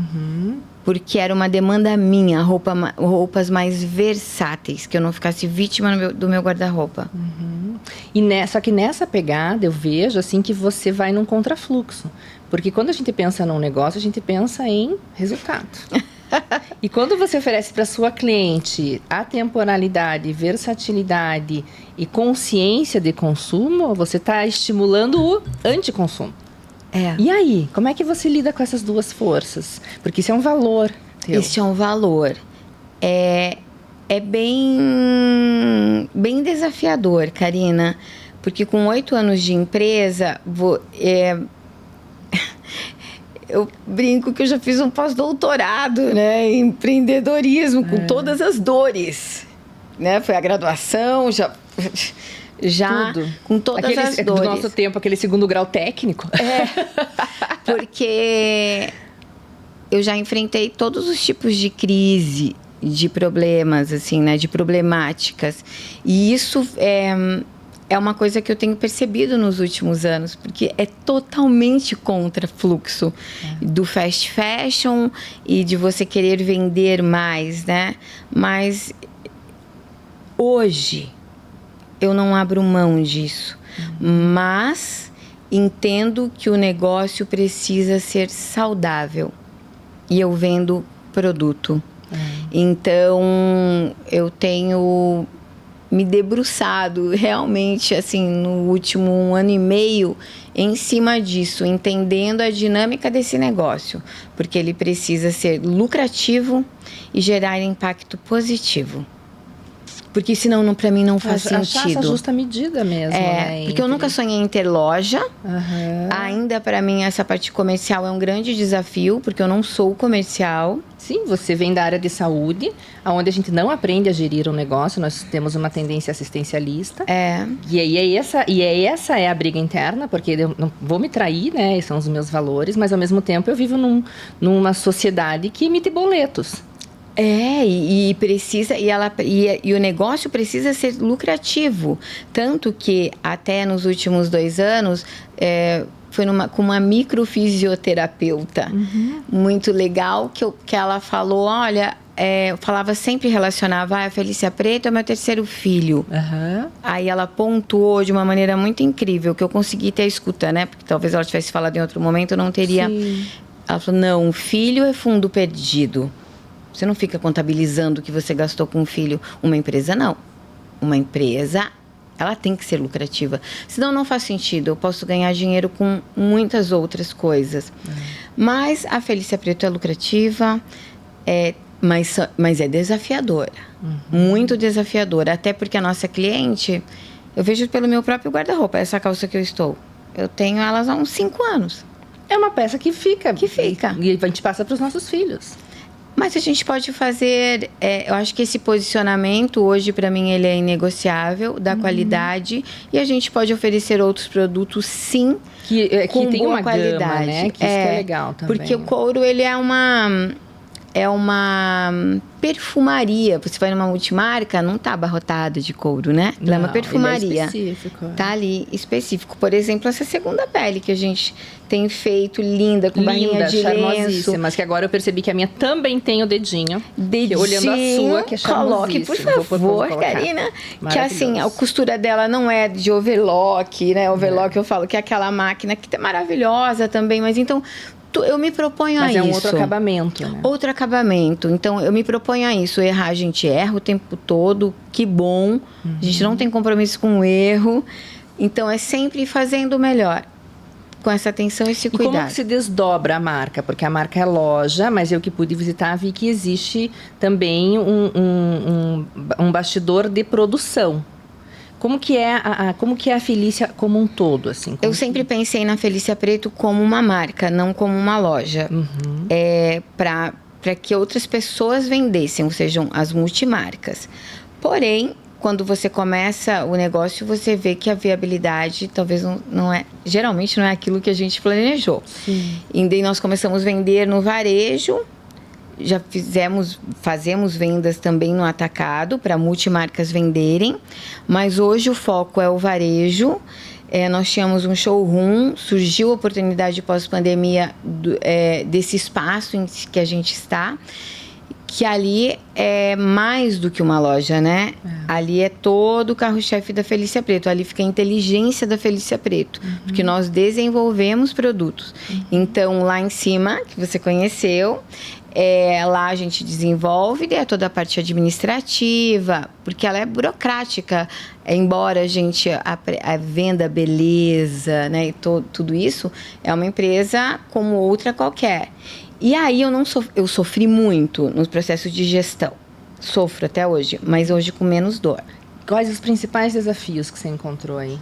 porque era uma demanda minha, roupas mais versáteis, que eu não ficasse vítima do meu guarda-roupa. Só que nessa pegada eu vejo assim que você vai num contrafluxo, porque quando a gente pensa num negócio, a gente pensa em resultado. E quando você oferece para sua cliente atemporalidade, versatilidade e consciência de consumo, você está estimulando o anticonsumo. E aí, como é que você lida com essas duas forças? Porque isso é um valor teu. Isso é um valor. É bem desafiador, Karina, porque com 8 anos de empresa, eu brinco que eu já fiz um pós-doutorado, né, em empreendedorismo, com todas as dores, né? Foi a graduação, já Tudo. com todas as dores. Do nosso tempo, aquele segundo grau técnico. Porque eu já enfrentei todos os tipos de crise, de problemas, assim, né? De problemáticas. E isso é uma coisa que eu tenho percebido nos últimos anos, porque é totalmente contra fluxo do fast fashion e de você querer vender mais, né? Mas hoje eu não abro mão disso, mas entendo que o negócio precisa ser saudável e eu vendo produto. Então, eu tenho me debruçado realmente, assim, no último 1 ano e meio em cima disso, entendendo a dinâmica desse negócio, porque ele precisa ser lucrativo e gerar impacto positivo. Porque senão, para mim, não faz sentido. Achar essa justa medida mesmo, né? Porque eu nunca sonhei em ter loja. Ainda, para mim, essa parte comercial é um grande desafio, porque eu não sou comercial. Sim, você vem da área de saúde, onde a gente não aprende a gerir um negócio, nós temos uma tendência assistencialista. Essa é a briga interna, porque eu não vou me trair, né? Esses são os meus valores, mas ao mesmo tempo eu vivo numa sociedade que emite boletos. E precisa, e o negócio precisa ser lucrativo. Tanto que até nos últimos 2 anos foi com uma microfisioterapeuta muito legal que ela falou, olha, eu falava sempre, relacionava, a Felícia Preto é meu 3º filho. Aí ela pontuou de uma maneira muito incrível, que eu consegui ter a escuta, né? Porque talvez ela tivesse falado em outro momento, eu não teria. Sim. Ela falou, não, um filho é fundo perdido. Você não fica contabilizando o que você gastou com um filho. Uma empresa, não. Uma empresa, ela tem que ser lucrativa. Senão, não faz sentido. Eu posso ganhar dinheiro com muitas outras coisas. Mas a Felícia Preto é lucrativa, mas é desafiadora. Muito desafiadora. Até porque a nossa cliente, eu vejo pelo meu próprio guarda-roupa, essa calça que eu estou. Eu tenho elas há uns 5 anos. É uma peça que fica. E a gente passa para os nossos filhos. Mas a gente pode fazer, eu acho que esse posicionamento hoje para mim ele é inegociável, da qualidade, e a gente pode oferecer outros produtos sim, que com tem boa uma qualidade, gama, né? Que isso que é legal também. Porque o couro ele é uma perfumaria. Você vai numa multimarca, não tá abarrotada de couro, né? Ela é uma perfumaria. Ele é específico. Tá ali, específico. Por exemplo, essa segunda pele que a gente tem feito, linda, com barrinha de lenço. Mas que agora eu percebi que a minha também tem o dedinho. Olhando a sua, que é coloque, por favor, Karina. Que assim, a costura dela não é de overlock, né? Overlock eu falo que é aquela máquina que é maravilhosa também, mas então eu me proponho a isso. Mas é um outro acabamento, né? Outro acabamento. Então, eu me proponho a isso. Errar, a gente erra o tempo todo. Que bom. A gente não tem compromisso com o erro. Então, é sempre fazendo o melhor. Com essa atenção e esse cuidado. E como que se desdobra a marca? Porque a marca é loja, mas eu que pude visitar vi que existe também um bastidor de produção. Como que é a Felícia como um todo, assim? Eu sempre pensei na Felícia Preto como uma marca, não como uma loja. Para que outras pessoas vendessem, ou seja, as multimarcas. Porém, quando você começa o negócio, você vê que a viabilidade talvez não é... Geralmente não é aquilo que a gente planejou. Sim. E daí nós começamos a vender no varejo. Já fazemos vendas também no atacado para multimarcas venderem, mas hoje o foco é o varejo. Nós tínhamos um showroom, surgiu a oportunidade pós-pandemia desse espaço em que a gente está, que ali é mais do que uma loja, né? Ali é todo o carro-chefe da Felícia Preto, ali fica a inteligência da Felícia Preto, porque nós desenvolvemos produtos. Então, lá em cima, que você conheceu, lá a gente desenvolve toda a parte administrativa, porque ela é burocrática. Embora a venda, beleza, né, e tudo isso, é uma empresa como outra qualquer. E aí eu sofri muito no processo de gestão. Sofro até hoje, mas hoje com menos dor. Quais os principais desafios que você encontrou aí?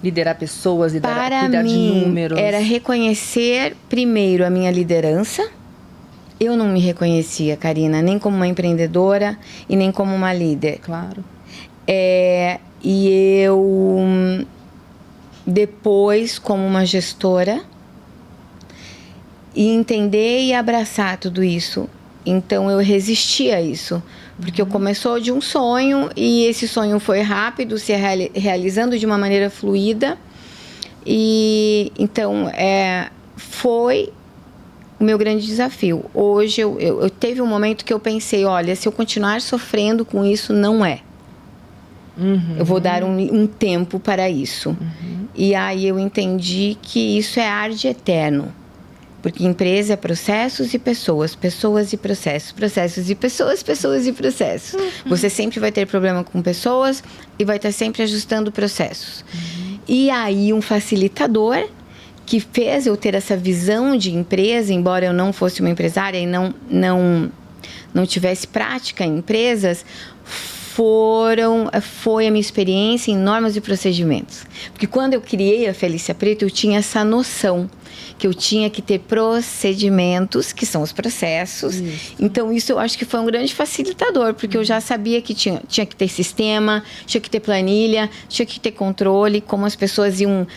Liderar pessoas, cuidar de números. Era reconhecer primeiro a minha liderança. Eu não me reconhecia, Karina, nem como uma empreendedora e nem como uma líder. Claro. E eu, depois, como uma gestora, e entender e abraçar tudo isso. Então, eu resisti a isso. Porque eu começou de um sonho e esse sonho foi rápido, se realizando de uma maneira fluida. E, então, foi o meu grande desafio. Hoje, eu teve um momento que eu pensei, olha, se eu continuar sofrendo com isso, não é. Eu vou dar um tempo para isso. E aí eu entendi que isso é ar de eterno. Porque empresa é processos e pessoas, pessoas e processos, processos e pessoas, pessoas e processos. Você sempre vai ter problema com pessoas e vai estar sempre ajustando processos. E aí um facilitador que fez eu ter essa visão de empresa, embora eu não fosse uma empresária e não tivesse prática em empresas, foi a minha experiência em normas e procedimentos. Porque quando eu criei a Felícia Preto, eu tinha essa noção que eu tinha que ter procedimentos, que são os processos. Então, isso eu acho que foi um grande facilitador, porque eu já sabia que tinha que ter sistema, tinha que ter planilha, tinha que ter controle, como as pessoas iam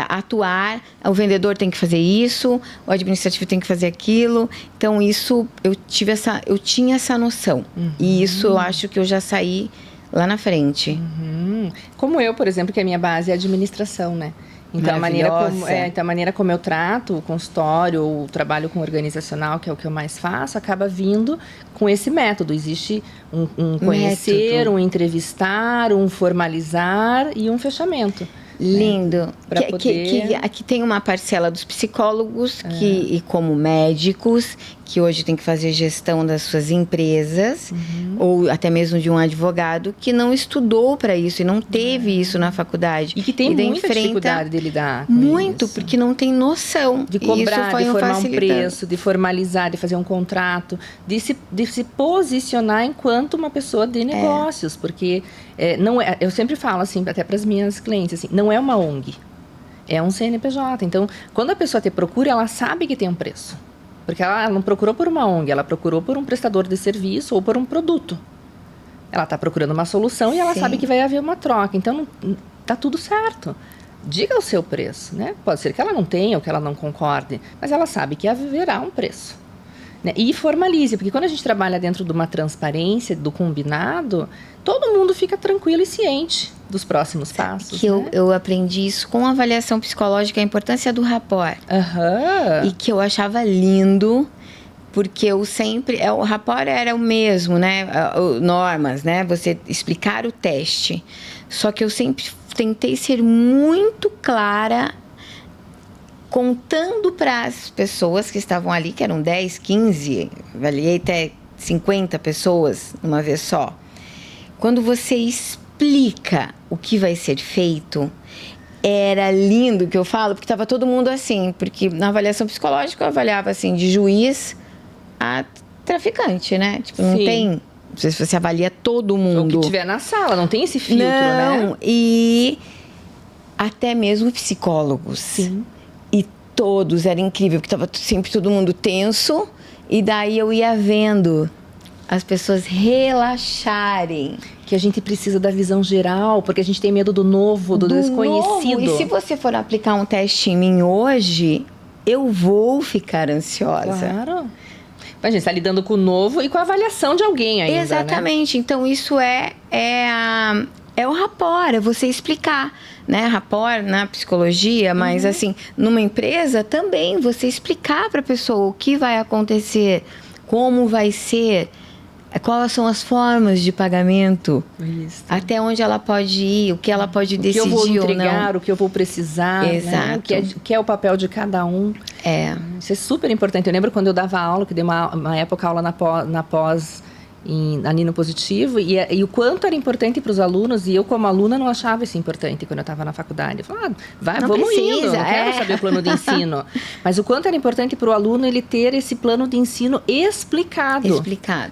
atuar. O vendedor tem que fazer isso, o administrativo tem que fazer aquilo. Então, isso, eu tinha essa noção. E isso eu acho que eu já saí lá na frente. Como eu, por exemplo, que a minha base é administração, né? Então, a maneira como eu trato o consultório, o trabalho com organizacional, que é o que eu mais faço, acaba vindo com esse método. Existe um conhecer, um entrevistar, um formalizar e um fechamento. Lindo. Aqui tem uma parcela dos psicólogos e como médicos, que hoje tem que fazer gestão das suas empresas, ou até mesmo de um advogado que não estudou para isso e não teve isso na faculdade. E que tem muita dificuldade de lidar com muito, isso. porque não tem noção. De cobrar, de formar um preço, de formalizar, de fazer um contrato, de se posicionar enquanto uma pessoa de negócios. Porque eu sempre falo assim, até para as minhas clientes, assim, não é uma ONG, é um CNPJ. Então, quando a pessoa te procura, ela sabe que tem um preço. Porque ela não procurou por uma ONG, ela procurou por um prestador de serviço ou por um produto. Ela está procurando uma solução e ela sabe que vai haver uma troca. Então, tá tudo certo. Diga o seu preço, né? Pode ser que ela não tenha ou que ela não concorde, mas ela sabe que haverá um preço. Né? E formalize, porque quando a gente trabalha dentro de uma transparência, do combinado, todo mundo fica tranquilo e ciente dos próximos passos. Que eu aprendi isso com avaliação psicológica, a importância do rapport. E que eu achava lindo, porque eu sempre... o rapport era o mesmo, né? Normas, né? Você explicar o teste. Só que eu sempre tentei ser muito clara, contando para as pessoas que estavam ali, que eram 10, 15, avaliei até 50 pessoas uma vez só. Quando você explica o que vai ser feito, era lindo que eu falo, porque estava todo mundo assim, porque na avaliação psicológica eu avaliava assim, de juiz a traficante, né? Tipo, não tem... Não sei se você avalia todo mundo. O que tiver na sala, não tem esse filtro, né? Não, e até mesmo psicólogos. Sim. E todos, era incrível, porque estava sempre todo mundo tenso, e daí eu ia vendo as pessoas relaxarem. Que a gente precisa da visão geral, porque a gente tem medo do novo, do desconhecido. Novo. E se você for aplicar um teste em mim hoje, eu vou ficar ansiosa. Claro. A gente está lidando com o novo e com a avaliação de alguém ainda, exatamente. Né? Então, isso é o rapport, é você explicar, né? Rapport na psicologia, mas assim, numa empresa também, você explicar para a pessoa o que vai acontecer, como vai ser, quais são as formas de pagamento, até onde ela pode ir, o que ela pode decidir ou não. O que eu vou entregar, o que eu vou precisar, exato. Né? Que é o papel de cada um. Isso é super importante. Eu lembro quando eu dava aula, que dei uma época aula na pós ali no Positivo, e o quanto era importante para os alunos, e eu como aluna não achava isso importante quando eu estava na faculdade. Eu falava, vamos indo, não quero saber o plano de ensino. Mas o quanto era importante para o aluno ele ter esse plano de ensino explicado.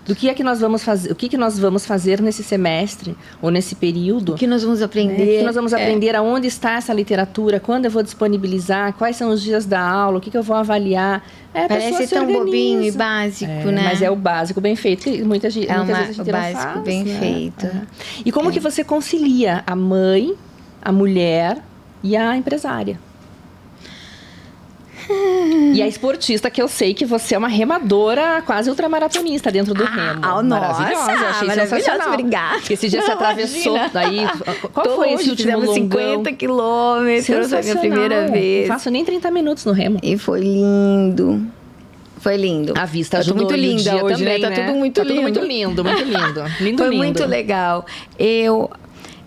Do que é que nós vamos fazer, o que nós vamos fazer nesse semestre, ou nesse período. O que nós vamos aprender. O que nós vamos aprender, aonde está essa literatura, quando eu vou disponibilizar, quais são os dias da aula, o que eu vou avaliar. Parece tão bobinho e básico, né? Mas é o básico bem feito, que muitas vezes a gente não faz. O básico bem feito. E como que você concilia a mãe, a mulher e a empresária? E a esportista, que eu sei que você é uma remadora quase ultramaratonista dentro do remo. Maravilhosa, eu achei sensacional. Obrigada. Esse dia você atravessou, daí, qual foi esse último longão? Fizemos 50 quilômetros, foi a minha primeira vez. Não faço nem 30 minutos no remo. E foi lindo. Foi lindo. A vista ajudou. Muito linda hoje, também, né? Tá tudo muito lindo. Tudo muito lindo, muito lindo. Foi muito legal.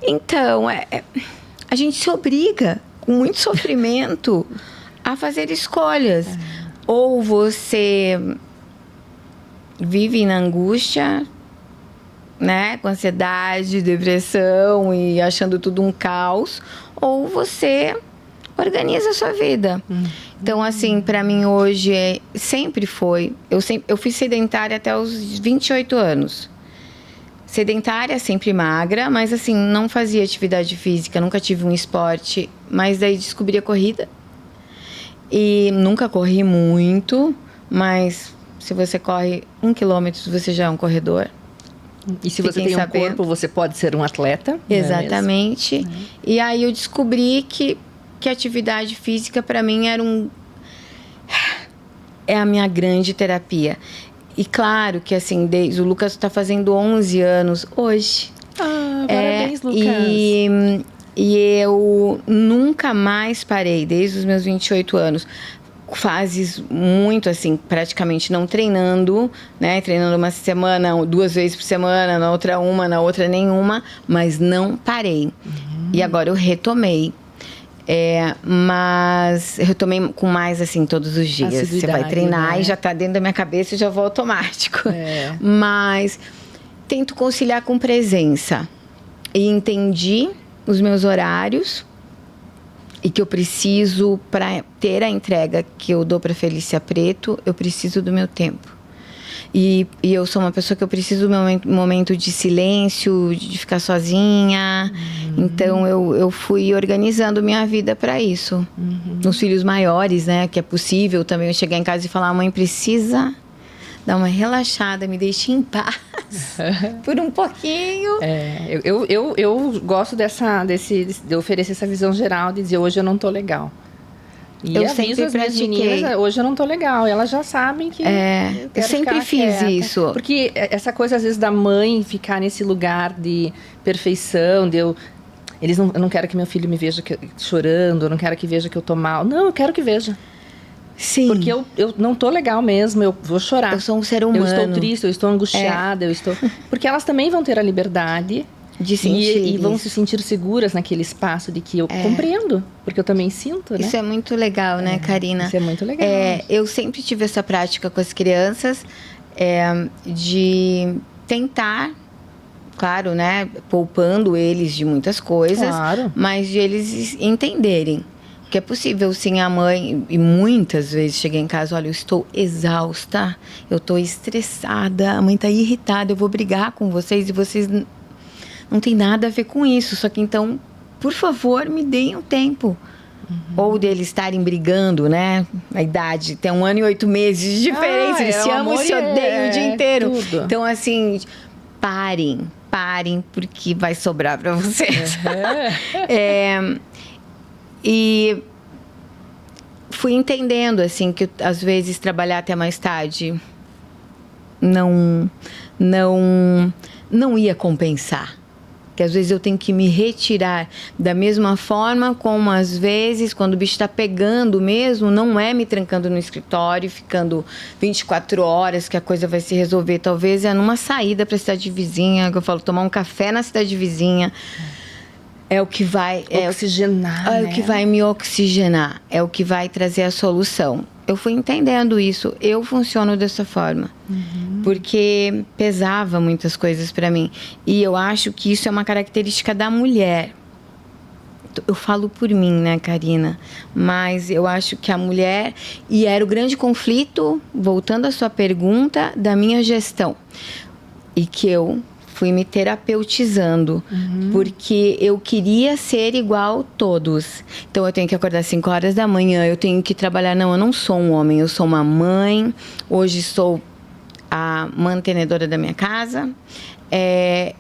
Então, a gente se obriga, com muito sofrimento, a fazer escolhas. Ou você vive na angústia, né? Com ansiedade, depressão e achando tudo um caos. Ou você organiza a sua vida. Então, assim, para mim hoje sempre foi. Eu fui sedentária até os 28 anos. Sedentária, sempre magra, mas assim, não fazia atividade física, nunca tive um esporte. Mas daí descobri a corrida. E nunca corri muito, mas se você corre 1 quilômetro, você já é um corredor. E se você tem um corpo, você pode ser um atleta. Exatamente. E aí eu descobri que atividade física para mim é a minha grande terapia. E claro que assim, o Lucas está fazendo 11 anos hoje. Parabéns, Lucas. E eu nunca mais parei, desde os meus 28 anos. Fases muito assim, praticamente não treinando, né? Treinando uma semana, 2 vezes por semana, na outra uma, na outra nenhuma, mas não parei. E agora eu retomei. Mas eu retomei com mais assim todos os dias. Você vai treinar, né? E já tá dentro da minha cabeça e já vou automático. Mas tento conciliar com presença. E entendi os meus horários e que eu preciso, para ter a entrega que eu dou para Felícia Preto, eu preciso do meu tempo. E eu sou uma pessoa que eu preciso do meu momento de silêncio, de ficar sozinha. Então eu fui organizando minha vida para isso. Nos filhos maiores, né, que é possível também eu chegar em casa e falar: mãe, precisa dar uma relaxada, me deixe em paz por um pouquinho. Eu gosto de oferecer essa visão geral, de dizer: hoje eu não tô legal. E eu aviso as minhas meninas: hoje eu não tô legal. E elas já sabem que eu sempre fiz quieta. Isso. Porque essa coisa, às vezes, da mãe ficar nesse lugar de perfeição, eu não quero que meu filho me veja chorando, eu não quero que veja que eu tô mal. Não, eu quero que veja. Sim. Porque eu não tô legal mesmo, eu vou chorar. Eu sou um ser humano. Eu estou triste, eu estou angustiada, Porque elas também vão ter a liberdade de sentir e vão se sentir seguras naquele espaço de que eu compreendo, porque eu também sinto, né? Isso é muito legal, né, Karina? Isso é muito legal. Eu sempre tive essa prática com as crianças, de tentar, claro, né, poupando eles de muitas coisas, mas de eles entenderem que é possível, sim. A mãe, e muitas vezes cheguei em casa: olha, eu estou exausta, eu estou estressada, a mãe está irritada, eu vou brigar com vocês e vocês não tem nada a ver com isso. Só que então, por favor, me deem um tempo. Ou deles estarem brigando, né? A idade tem 1 ano e 8 meses de diferença, eles se amam e se odeiam o dia inteiro. Tudo. Então, assim, parem, porque vai sobrar para vocês. E fui entendendo, assim, que às vezes trabalhar até mais tarde não ia compensar. Que às vezes eu tenho que me retirar da mesma forma como às vezes, quando o bicho está pegando mesmo, não é me trancando no escritório, ficando 24 horas que a coisa vai se resolver. Talvez é numa saída para a cidade vizinha, que eu falo, tomar um café na cidade vizinha. É o que vai... oxigenar, o que vai me oxigenar. É o que vai trazer a solução. Eu fui entendendo isso. Eu funciono dessa forma. Porque pesava muitas coisas para mim. E eu acho que isso é uma característica da mulher. Eu falo por mim, né, Karina? Mas eu acho que a mulher... E era o grande conflito, voltando à sua pergunta, da minha gestão. E que eu fui me terapeutizando. Porque eu queria ser igual a todos. Então, eu tenho que acordar às 5 horas da manhã, eu tenho que trabalhar. Não, eu não sou um homem, eu sou uma mãe. Hoje sou a mantenedora da minha casa.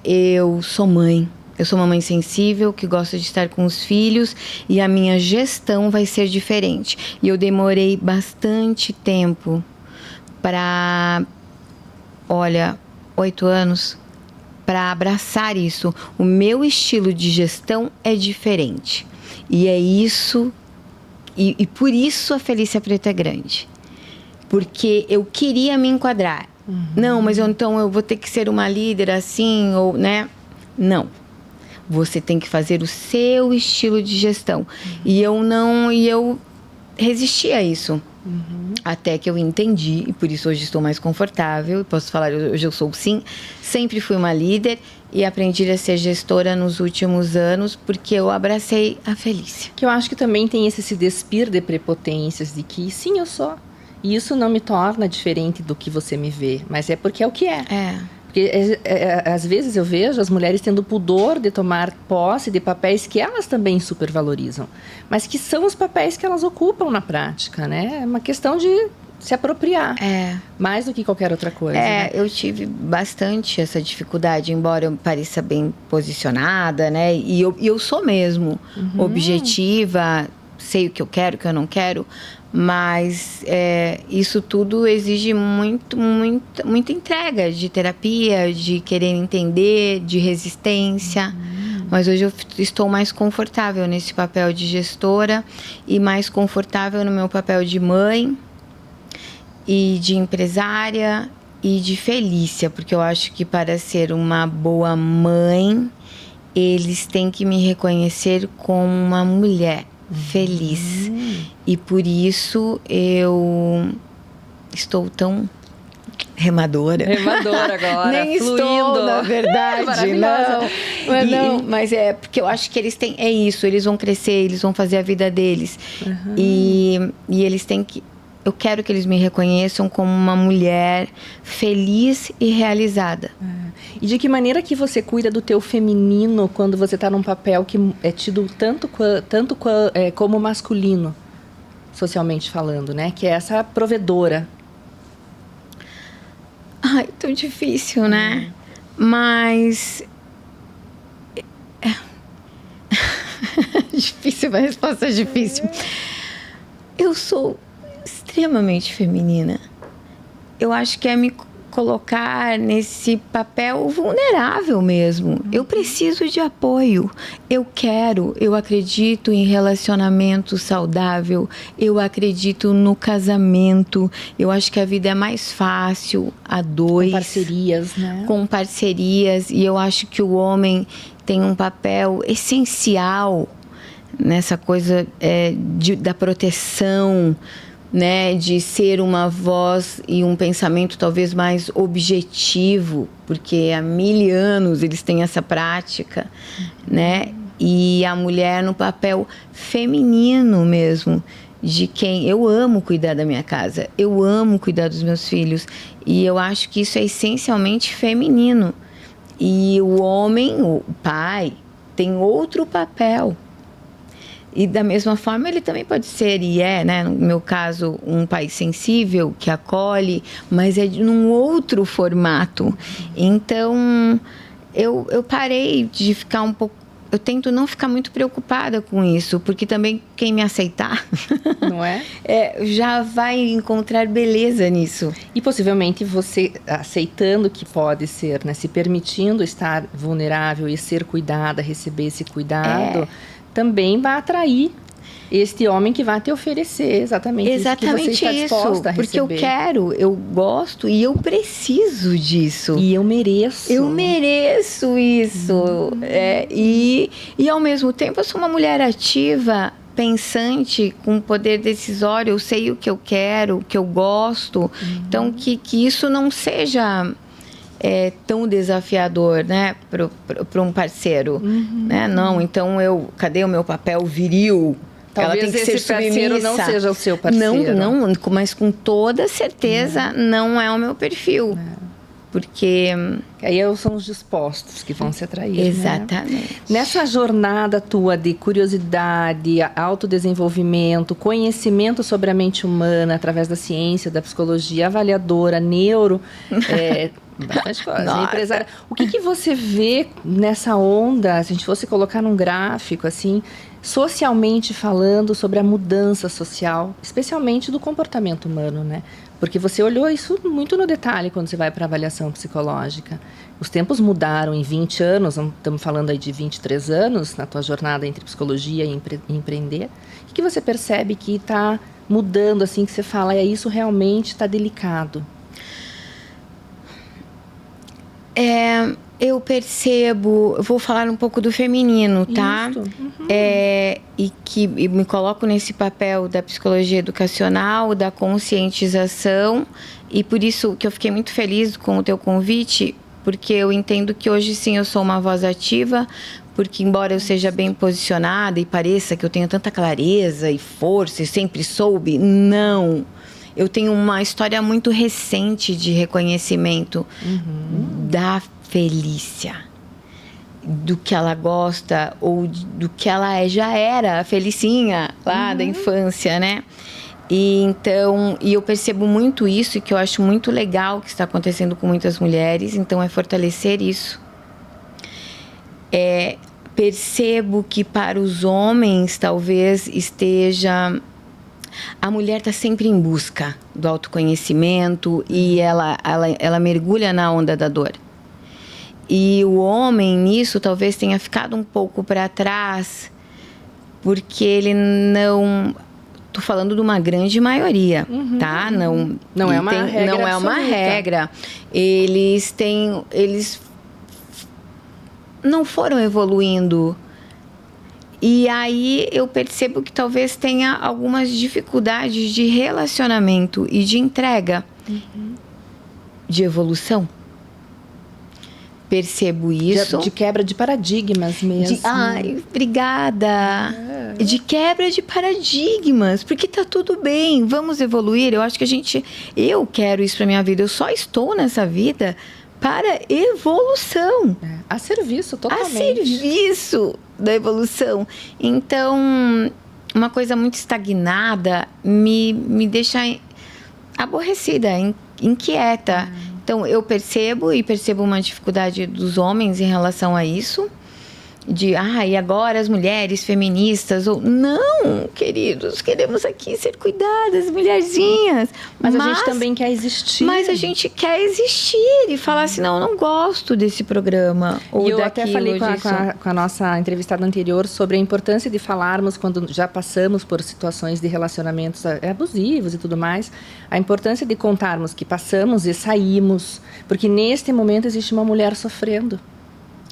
Eu sou mãe. Eu sou uma mãe sensível, que gosta de estar com os filhos. E a minha gestão vai ser diferente. E eu demorei bastante tempo para... Olha, 8 anos... para abraçar isso. O meu estilo de gestão é diferente. E é isso... E por isso a Felícia Preto é grande. Porque eu queria me enquadrar. Não, mas então eu vou ter que ser uma líder assim, ou, né? Não. Você tem que fazer o seu estilo de gestão. E eu resisti a isso. Até que eu entendi, e por isso hoje estou mais confortável, e posso falar, hoje eu sou sim, sempre fui uma líder e aprendi a ser gestora nos últimos anos, porque eu abracei a Felícia. Que eu acho que também tem esse se despir de prepotências, de que sim, eu sou. E isso não me torna diferente do que você me vê, mas é porque é o que é. Porque às vezes eu vejo as mulheres tendo pudor de tomar posse de papéis que elas também supervalorizam, mas que são os papéis que elas ocupam na prática, né? É uma questão de se apropriar, mais do que qualquer outra coisa. Né? Eu tive bastante essa dificuldade, embora eu pareça bem posicionada, né? E eu sou mesmo objetiva, sei o que eu quero, o que eu não quero. Mas isso tudo exige muita entrega de terapia, de querer entender, de resistência. Mas hoje eu estou mais confortável nesse papel de gestora e mais confortável no meu papel de mãe e de empresária e de Felícia, porque eu acho que para ser uma boa mãe, eles têm que me reconhecer como uma mulher feliz. E por isso eu estou tão remadora. Remadora agora, Nem fluindo. estou, na verdade, não. Mas é porque eu acho que eles têm... É isso, eles vão crescer, eles vão fazer a vida deles. E eles têm que... Eu quero que eles me reconheçam como uma mulher feliz e realizada. E de que maneira que você cuida do teu feminino quando você está num papel que é tido tanto como masculino, socialmente falando, né? Que é essa provedora. Ai, tão difícil, né? Mas... Difícil, a resposta é difícil. Eu sou extremamente feminina. Eu acho que é me colocar nesse papel vulnerável mesmo. Eu preciso de apoio. Eu acredito em relacionamento saudável. Eu acredito no casamento. Eu acho que a vida é mais fácil a dois. Com parcerias, né? Com parcerias. E eu acho que o homem tem um papel essencial nessa coisa da proteção, né, de ser uma voz e um pensamento talvez mais objetivo, porque há 1000 anos eles têm essa prática, né? E a mulher no papel feminino mesmo, de quem eu amo cuidar da minha casa, eu amo cuidar dos meus filhos, e eu acho que isso é essencialmente feminino. E o homem, o pai, tem outro papel. E da mesma forma ele também pode ser, né, no meu caso, um pai sensível, que acolhe, mas é num outro formato. Então, eu parei de ficar um pouco... Eu tento não ficar muito preocupada com isso, porque também quem me aceitar... Não é? Já vai encontrar beleza nisso. E possivelmente você aceitando que pode ser, né, se permitindo estar vulnerável e ser cuidada, receber esse cuidado... também vai atrair este homem que vai te oferecer exatamente isso que você está disposta a receber. Porque eu quero, eu gosto e eu preciso disso. E eu mereço. Eu mereço isso. E ao mesmo tempo eu sou uma mulher ativa pensante, com poder decisório, eu sei o que eu quero, o que eu gosto. Então, que isso não seja tão desafiador, né, para um parceiro, né? Não, então cadê o meu papel viril? Talvez ela tem que esse ser parceiro submissa. não seja o seu parceiro. Não, mas com toda certeza não é o meu perfil. Porque... Aí são os dispostos que vão se atrair. Exatamente. Né? Nessa jornada tua de curiosidade, autodesenvolvimento, conhecimento sobre a mente humana através da ciência, da psicologia, avaliadora, neuro, bastante coisa. Empresária. O que você vê nessa onda, se a gente fosse colocar num gráfico, assim, socialmente falando sobre a mudança social, especialmente do comportamento humano, né? Porque você olhou isso muito no detalhe quando você vai para a avaliação psicológica. Os tempos mudaram em 20 anos, estamos falando aí de 23 anos, na tua jornada entre psicologia e empreender. O que você percebe que está mudando, assim, que você fala, isso realmente está delicado? Eu percebo, vou falar um pouco do feminino, tá? E me coloco nesse papel da psicologia educacional, da conscientização, e por isso que eu fiquei muito feliz com o teu convite, porque eu entendo que hoje sim eu sou uma voz ativa, porque embora eu seja bem posicionada e pareça que eu tenho tanta clareza e força e sempre soube, não. Eu tenho uma história muito recente de reconhecimento da Felícia, do que ela gosta ou do que ela já era, a Felicinha lá da infância, né? E eu percebo muito isso, e que eu acho muito legal que está acontecendo com muitas mulheres, então é fortalecer isso. Percebo que para os homens talvez esteja... A mulher está sempre em busca do autoconhecimento e ela mergulha na onda da dor. E o homem, nisso, talvez tenha ficado um pouco para trás, porque ele não... Estou falando de uma grande maioria, tá? Não é uma regra Não é uma regra. Eles não foram evoluindo. E aí eu percebo que talvez tenha algumas dificuldades de relacionamento e de entrega, de evolução. Percebo isso. De quebra de paradigmas mesmo. Ai, obrigada. De quebra de paradigmas, porque tá tudo bem, vamos evoluir. Eu acho que eu quero isso pra minha vida. Eu só estou nessa vida para evolução. A serviço, totalmente. A serviço da evolução. Então, uma coisa muito estagnada me deixa aborrecida, inquieta. Então, eu percebo uma dificuldade dos homens em relação a isso. E agora as mulheres feministas, não, queridos, queremos aqui ser cuidadas, mulherzinhas. Mas a gente também quer existir. Mas a gente quer existir e falar assim, não, eu não gosto desse programa. Ou eu até falei com a nossa entrevistada anterior sobre a importância de falarmos quando já passamos por situações de relacionamentos abusivos e tudo mais. A importância de contarmos que passamos e saímos. Porque neste momento existe uma mulher sofrendo.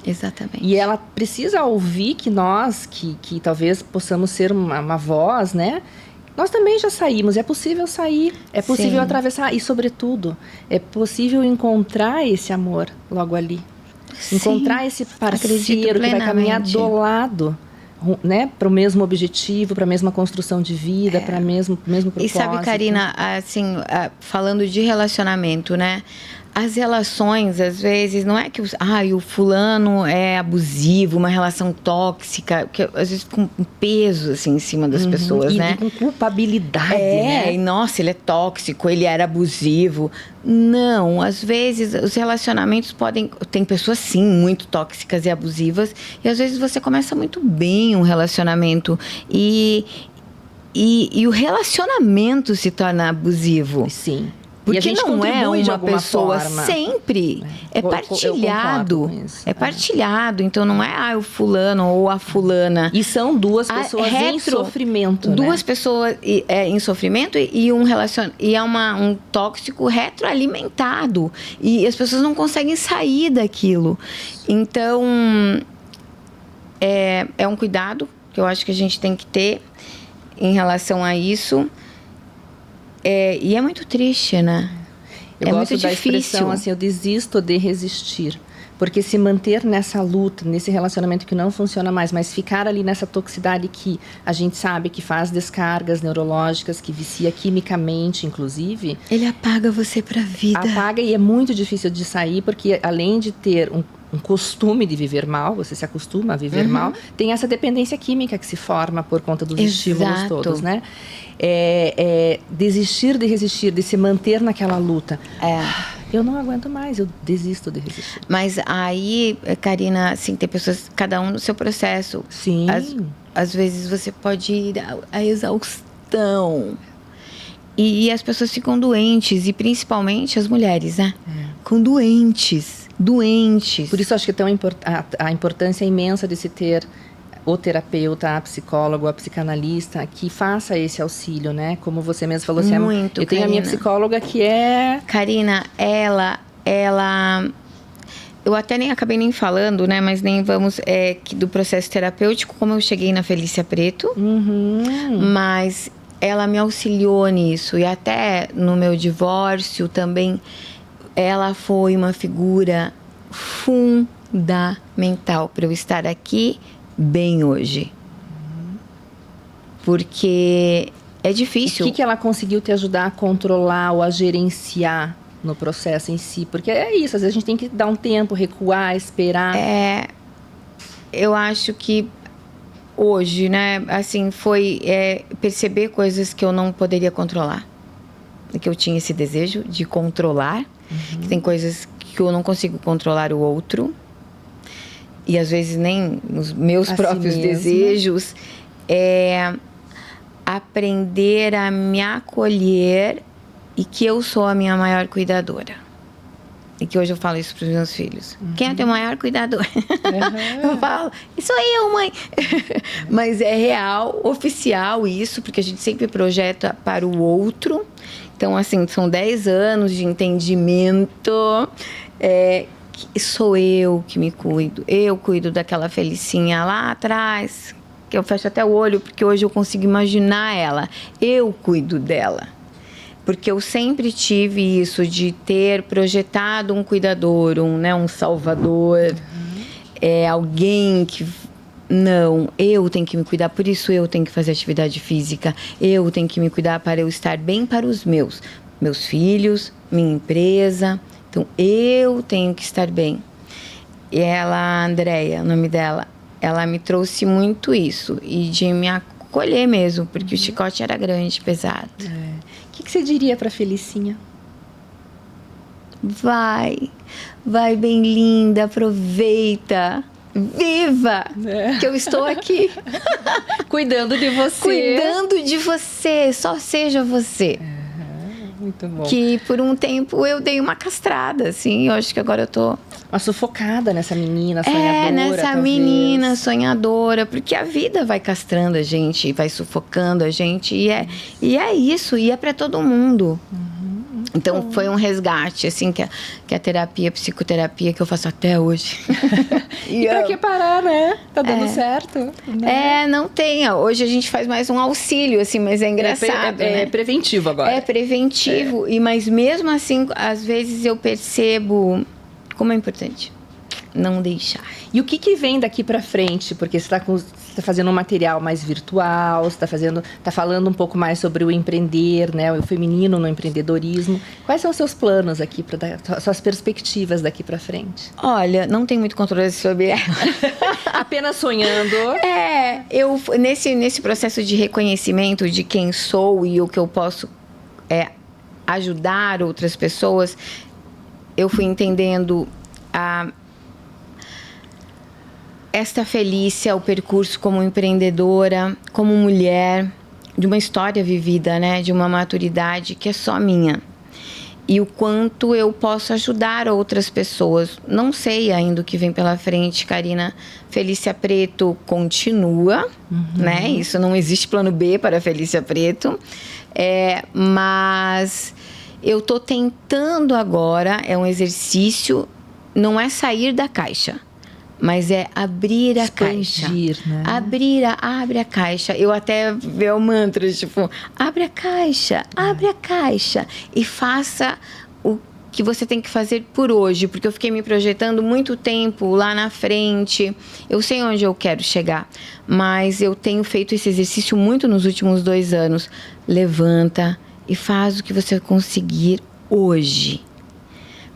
Exatamente. E ela precisa ouvir que nós, que talvez possamos ser uma voz, né? Nós também já saímos, é possível sair, é possível atravessar. E, sobretudo, é possível encontrar esse amor logo ali. Sim. Encontrar esse parceiro que vai caminhar do lado, né? Para o mesmo objetivo, para a mesma construção de vida, para o mesmo propósito. E sabe, Karina, assim, falando de relacionamento, né? As relações, às vezes, não é que o fulano é abusivo, uma relação tóxica, que às vezes com peso, assim, em cima das pessoas, né? E com culpabilidade, né? E, nossa, ele é tóxico, ele era abusivo. Não, às vezes, os relacionamentos tem pessoas, sim, muito tóxicas e abusivas, e às vezes você começa muito bem um relacionamento, e o relacionamento se torna abusivo. Sim. Porque não é uma pessoa forma. Sempre. É partilhado. É partilhado. Então não é o fulano ou a fulana. E são duas pessoas em sofrimento. Duas pessoas em sofrimento e um tóxico retroalimentado. E as pessoas não conseguem sair daquilo. Então é um cuidado que eu acho que a gente tem que ter em relação a isso. E é muito triste, né? Eu gosto da expressão assim, eu desisto de resistir. Porque se manter nessa luta, nesse relacionamento que não funciona mais, mas ficar ali nessa toxicidade que a gente sabe que faz descargas neurológicas, que vicia quimicamente, inclusive. Ele apaga você pra vida. Apaga, e é muito difícil de sair, porque além de ter um costume de viver mal, você se acostuma a viver mal, tem essa dependência química que se forma por conta dos estímulos todos, né? Desistir de resistir, de se manter naquela luta. Eu não aguento mais, eu desisto de resistir. Mas aí, Karina, assim, tem pessoas, cada um no seu processo. Sim. Às vezes você pode ir à exaustão. E as pessoas ficam doentes, e principalmente as mulheres, né? Ficam doentes. Por isso acho que a importância imensa de se ter o terapeuta, a psicólogo, a psicanalista que faça esse auxílio, né? Como você mesmo falou, assim, eu tenho a minha psicóloga que é... Karina, ela... Eu até nem acabei nem falando, né? Mas nem vamos... do processo terapêutico, como eu cheguei na Felícia Preto. Mas ela me auxiliou nisso. E até no meu divórcio também, ela foi uma figura fundamental para eu estar aqui bem hoje. Porque é difícil. O que ela conseguiu te ajudar a controlar ou a gerenciar no processo em si? Porque é isso, às vezes a gente tem que dar um tempo, recuar, esperar. Eu acho que hoje, né, assim, foi perceber coisas que eu não poderia controlar. Que eu tinha esse desejo de controlar. Que tem coisas que eu não consigo controlar o outro. E às vezes nem os meus próprios desejos. Aprender a me acolher e que eu sou a minha maior cuidadora. E que hoje eu falo isso para os meus filhos. Quem é teu maior cuidador? Eu falo, sou eu, mãe. Mas é real, oficial isso, porque a gente sempre projeta para o outro. Então, assim, são 10 anos de entendimento. Sou eu que me cuido. Eu cuido daquela Felicinha lá atrás, que eu fecho até o olho, porque hoje eu consigo imaginar ela. Eu cuido dela. Porque eu sempre tive isso de ter projetado um cuidador, um salvador, alguém que... Não, eu tenho que me cuidar, por isso eu tenho que fazer atividade física. Eu tenho que me cuidar para eu estar bem para os meus filhos, minha empresa. Então, eu tenho que estar bem. E ela, Andréia, o nome dela, ela me trouxe muito isso. E de me acolher mesmo, porque o chicote era grande, pesado. O que você diria para Felicinha? Vai bem linda, aproveita. Viva! Que eu estou aqui. Cuidando de você. Cuidando de você. Só seja você. Muito bom. Que por um tempo eu dei uma castrada, assim. Eu acho que agora eu tô... Uma sufocada nessa menina sonhadora. Nessa talvez. menina sonhadora. Porque a vida vai castrando a gente, vai sufocando a gente. E é isso. E é pra todo mundo. Então, foi um resgate, assim, que a terapia, a psicoterapia que eu faço até hoje. E pra que parar, né? Tá dando certo. Né? Não tem. Hoje a gente faz mais um auxílio, assim, mas é engraçado, né? É preventivo agora. É preventivo, mas mesmo assim, às vezes eu percebo como é importante não deixar. E o que vem daqui pra frente? Porque você tá fazendo um material mais virtual, você tá falando um pouco mais sobre o empreender, né? O feminino no empreendedorismo. Quais são os seus planos aqui, suas perspectivas daqui pra frente? Olha, não tem muito controle sobre ela. Apenas sonhando. Eu nesse processo de reconhecimento de quem sou e o que eu posso ajudar outras pessoas, eu fui entendendo esta Felícia, o percurso como empreendedora, como mulher, de uma história vivida, né? De uma maturidade que é só minha. E o quanto eu posso ajudar outras pessoas. Não sei ainda o que vem pela frente, Karina. Felícia Preto continua, né? Isso não existe plano B para Felícia Preto. Mas eu tô tentando agora, é um exercício, não é sair da caixa, mas é abrir a caixa. Né? Abre a caixa. Eu até vejo o mantra, tipo, abre a caixa e faça o que você tem que fazer por hoje, porque eu fiquei me projetando muito tempo lá na frente. Eu sei onde eu quero chegar, mas eu tenho feito esse exercício muito nos últimos 2 anos. Levanta e faz o que você conseguir hoje.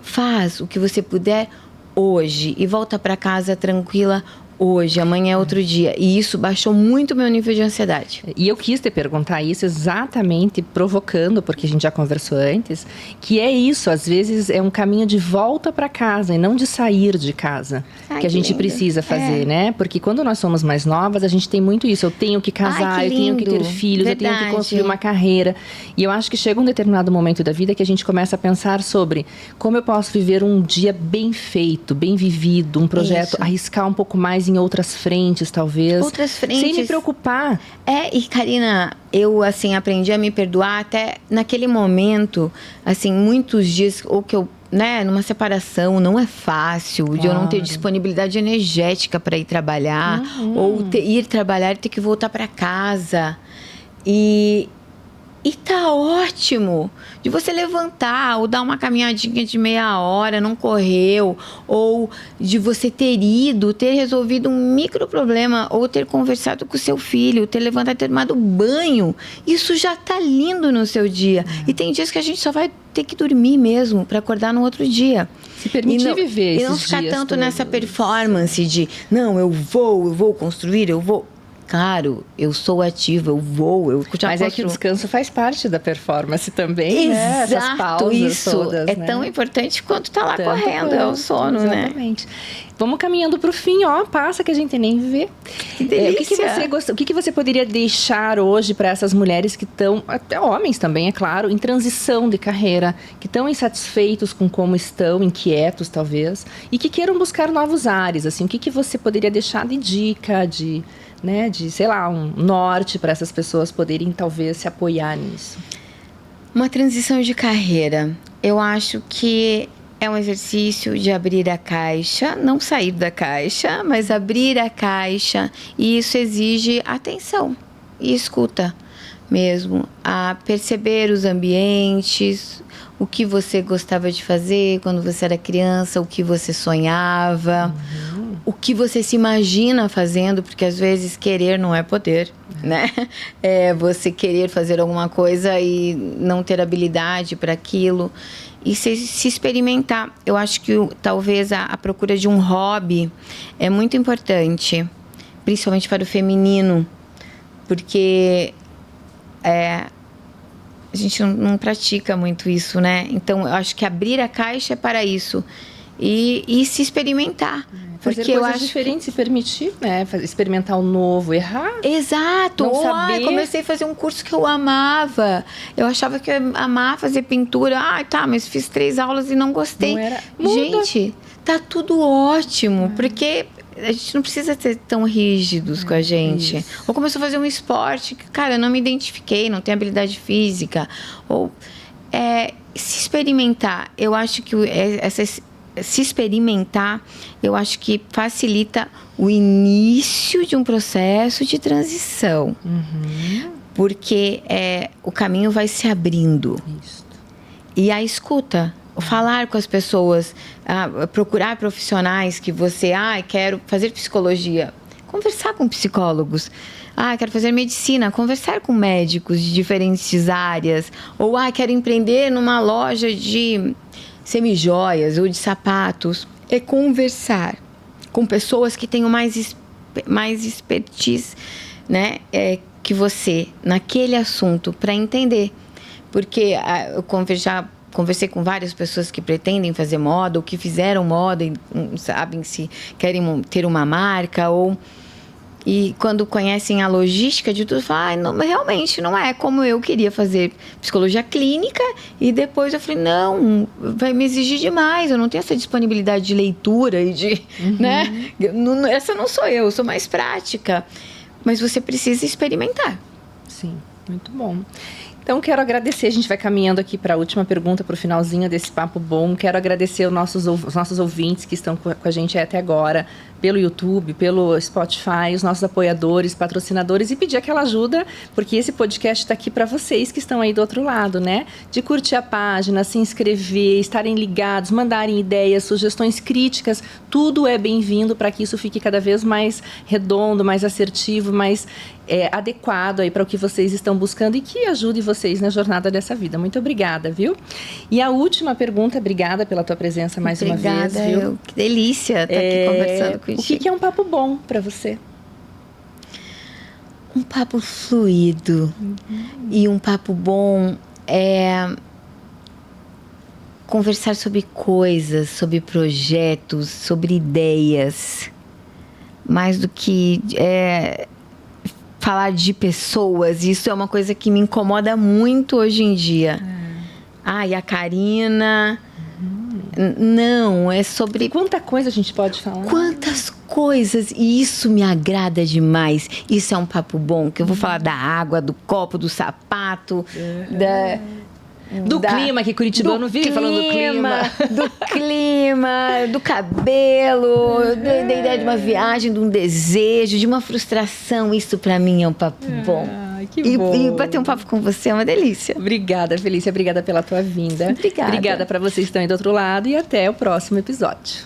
Faz o que você puder hoje e volta para casa tranquila hoje, amanhã é outro dia. E isso baixou muito meu nível de ansiedade. E eu quis te perguntar isso exatamente provocando, porque a gente já conversou antes, que é isso, às vezes é um caminho de volta para casa e não de sair de casa. Que a gente precisa fazer, né? Porque quando nós somos mais novas, a gente tem muito isso. Eu tenho que casar, eu tenho que ter filhos, eu tenho que construir uma carreira. E eu acho que chega um determinado momento da vida que a gente começa a pensar sobre como eu posso viver um dia bem feito, bem vivido, um projeto, arriscar um pouco mais em outras frentes, talvez. Outras frentes. Sem me preocupar. E Karina, eu, assim, aprendi a me perdoar até naquele momento, assim, muitos dias, ou que eu, né, numa separação, não é fácil, de eu não ter disponibilidade energética para ir trabalhar, ou ir trabalhar e ter que voltar para casa. E tá ótimo de você levantar ou dar uma caminhadinha de meia hora, não correu, ou de você ter resolvido um micro problema, ou ter conversado com o seu filho, ter levantado, ter tomado banho. Isso já tá lindo no seu dia. E tem dias que a gente só vai ter que dormir mesmo para acordar no outro dia. Se permitir viver esses dias. E não ficar tanto nessa performance de, não, eu vou construir, eu vou. Claro, eu sou ativa, eu já Mas é que o descanso faz parte da performance também, né? Essas pausas isso todas, é né? tão importante quanto tá lá correndo, é o sono, exatamente. Vamos caminhando para o fim, passa que a gente nem vê. Que delícia. O que você poderia deixar hoje para essas mulheres que estão, até homens também, é claro, em transição de carreira, que estão insatisfeitos com como estão, inquietos talvez, e que queiram buscar novos ares, assim, o que você poderia deixar de dica, de, sei lá, um norte para essas pessoas poderem talvez se apoiar nisso? Uma transição de carreira, eu acho que é um exercício de abrir a caixa, não sair da caixa, mas abrir a caixa, e isso exige atenção e escuta mesmo, a perceber os ambientes, o que você gostava de fazer quando você era criança, o que você sonhava, o que você se imagina fazendo, porque às vezes querer não é poder, né? É você querer fazer alguma coisa e não ter habilidade para aquilo. E se experimentar. Eu acho que talvez a procura de um hobby é muito importante, principalmente para o feminino, porque a gente não pratica muito isso, né? Então, eu acho que abrir a caixa é para isso. E se experimentar. Fazer porque coisas eu acho diferentes, se permitir, né? Experimentar o novo, errar. Exato. Comecei a fazer um curso que eu amava. Eu achava que eu amava fazer pintura. Mas fiz 3 aulas e não gostei. Não era... Gente, tá tudo ótimo. Porque a gente não precisa ser tão rígidos com a gente. Isso. Ou começou a fazer um esporte que, cara, eu não me identifiquei, não tenho habilidade física. Ou se experimentar. Eu acho que se experimentar, eu acho que facilita o início de um processo de transição. Porque o caminho vai se abrindo. Isso. E a escuta, falar com as pessoas, procurar profissionais que você, quero fazer psicologia, conversar com psicólogos. Quero fazer medicina, conversar com médicos de diferentes áreas. Ou, quero empreender numa loja de semijoias ou de sapatos. É conversar com pessoas que tenham mais expertise, né, que você naquele assunto, para entender. Porque eu já conversei com várias pessoas que pretendem fazer moda ou que fizeram moda e não sabem se querem ter uma marca E quando conhecem a logística de tudo, falam, realmente não é como eu queria fazer psicologia clínica. E depois eu falei, não, vai me exigir demais, eu não tenho essa disponibilidade de leitura e de, né? Essa não sou eu sou mais prática. Mas você precisa experimentar. Sim, muito bom. Então, quero agradecer. A gente vai caminhando aqui para a última pergunta, para o finalzinho desse papo bom. Quero agradecer os nossos ouvintes que estão com a gente até agora, pelo YouTube, pelo Spotify, os nossos apoiadores, patrocinadores, e pedir aquela ajuda, porque esse podcast está aqui para vocês que estão aí do outro lado, né? De curtir a página, se inscrever, estarem ligados, mandarem ideias, sugestões, críticas. Tudo é bem-vindo para que isso fique cada vez mais redondo, mais assertivo, mais adequado aí para o que vocês estão buscando e que ajude vocês na jornada dessa vida. Muito obrigada, viu? E a última pergunta, obrigada pela tua presença mais uma vez, viu? Que delícia estar aqui conversando contigo. O que é um papo bom para você? Um papo fluido. E um papo bom é conversar sobre coisas, sobre projetos, sobre ideias. Mais do que falar de pessoas. Isso é uma coisa que me incomoda muito hoje em dia. E a Karina... Não, é sobre... Quanta coisa a gente pode falar? Quantas coisas, e isso me agrada demais. Isso é um papo bom, que eu vou falar da água, do copo, do sapato, do clima, que curitibano vive falando do clima. Do clima, do cabelo, da ideia de uma viagem, de um desejo, de uma frustração. Isso pra mim é um papo bom. Que bom. E bater um papo com você é uma delícia. Obrigada, Felícia. Obrigada pela tua vinda. Obrigada. Obrigada para vocês que estão aí do outro lado e até o próximo episódio.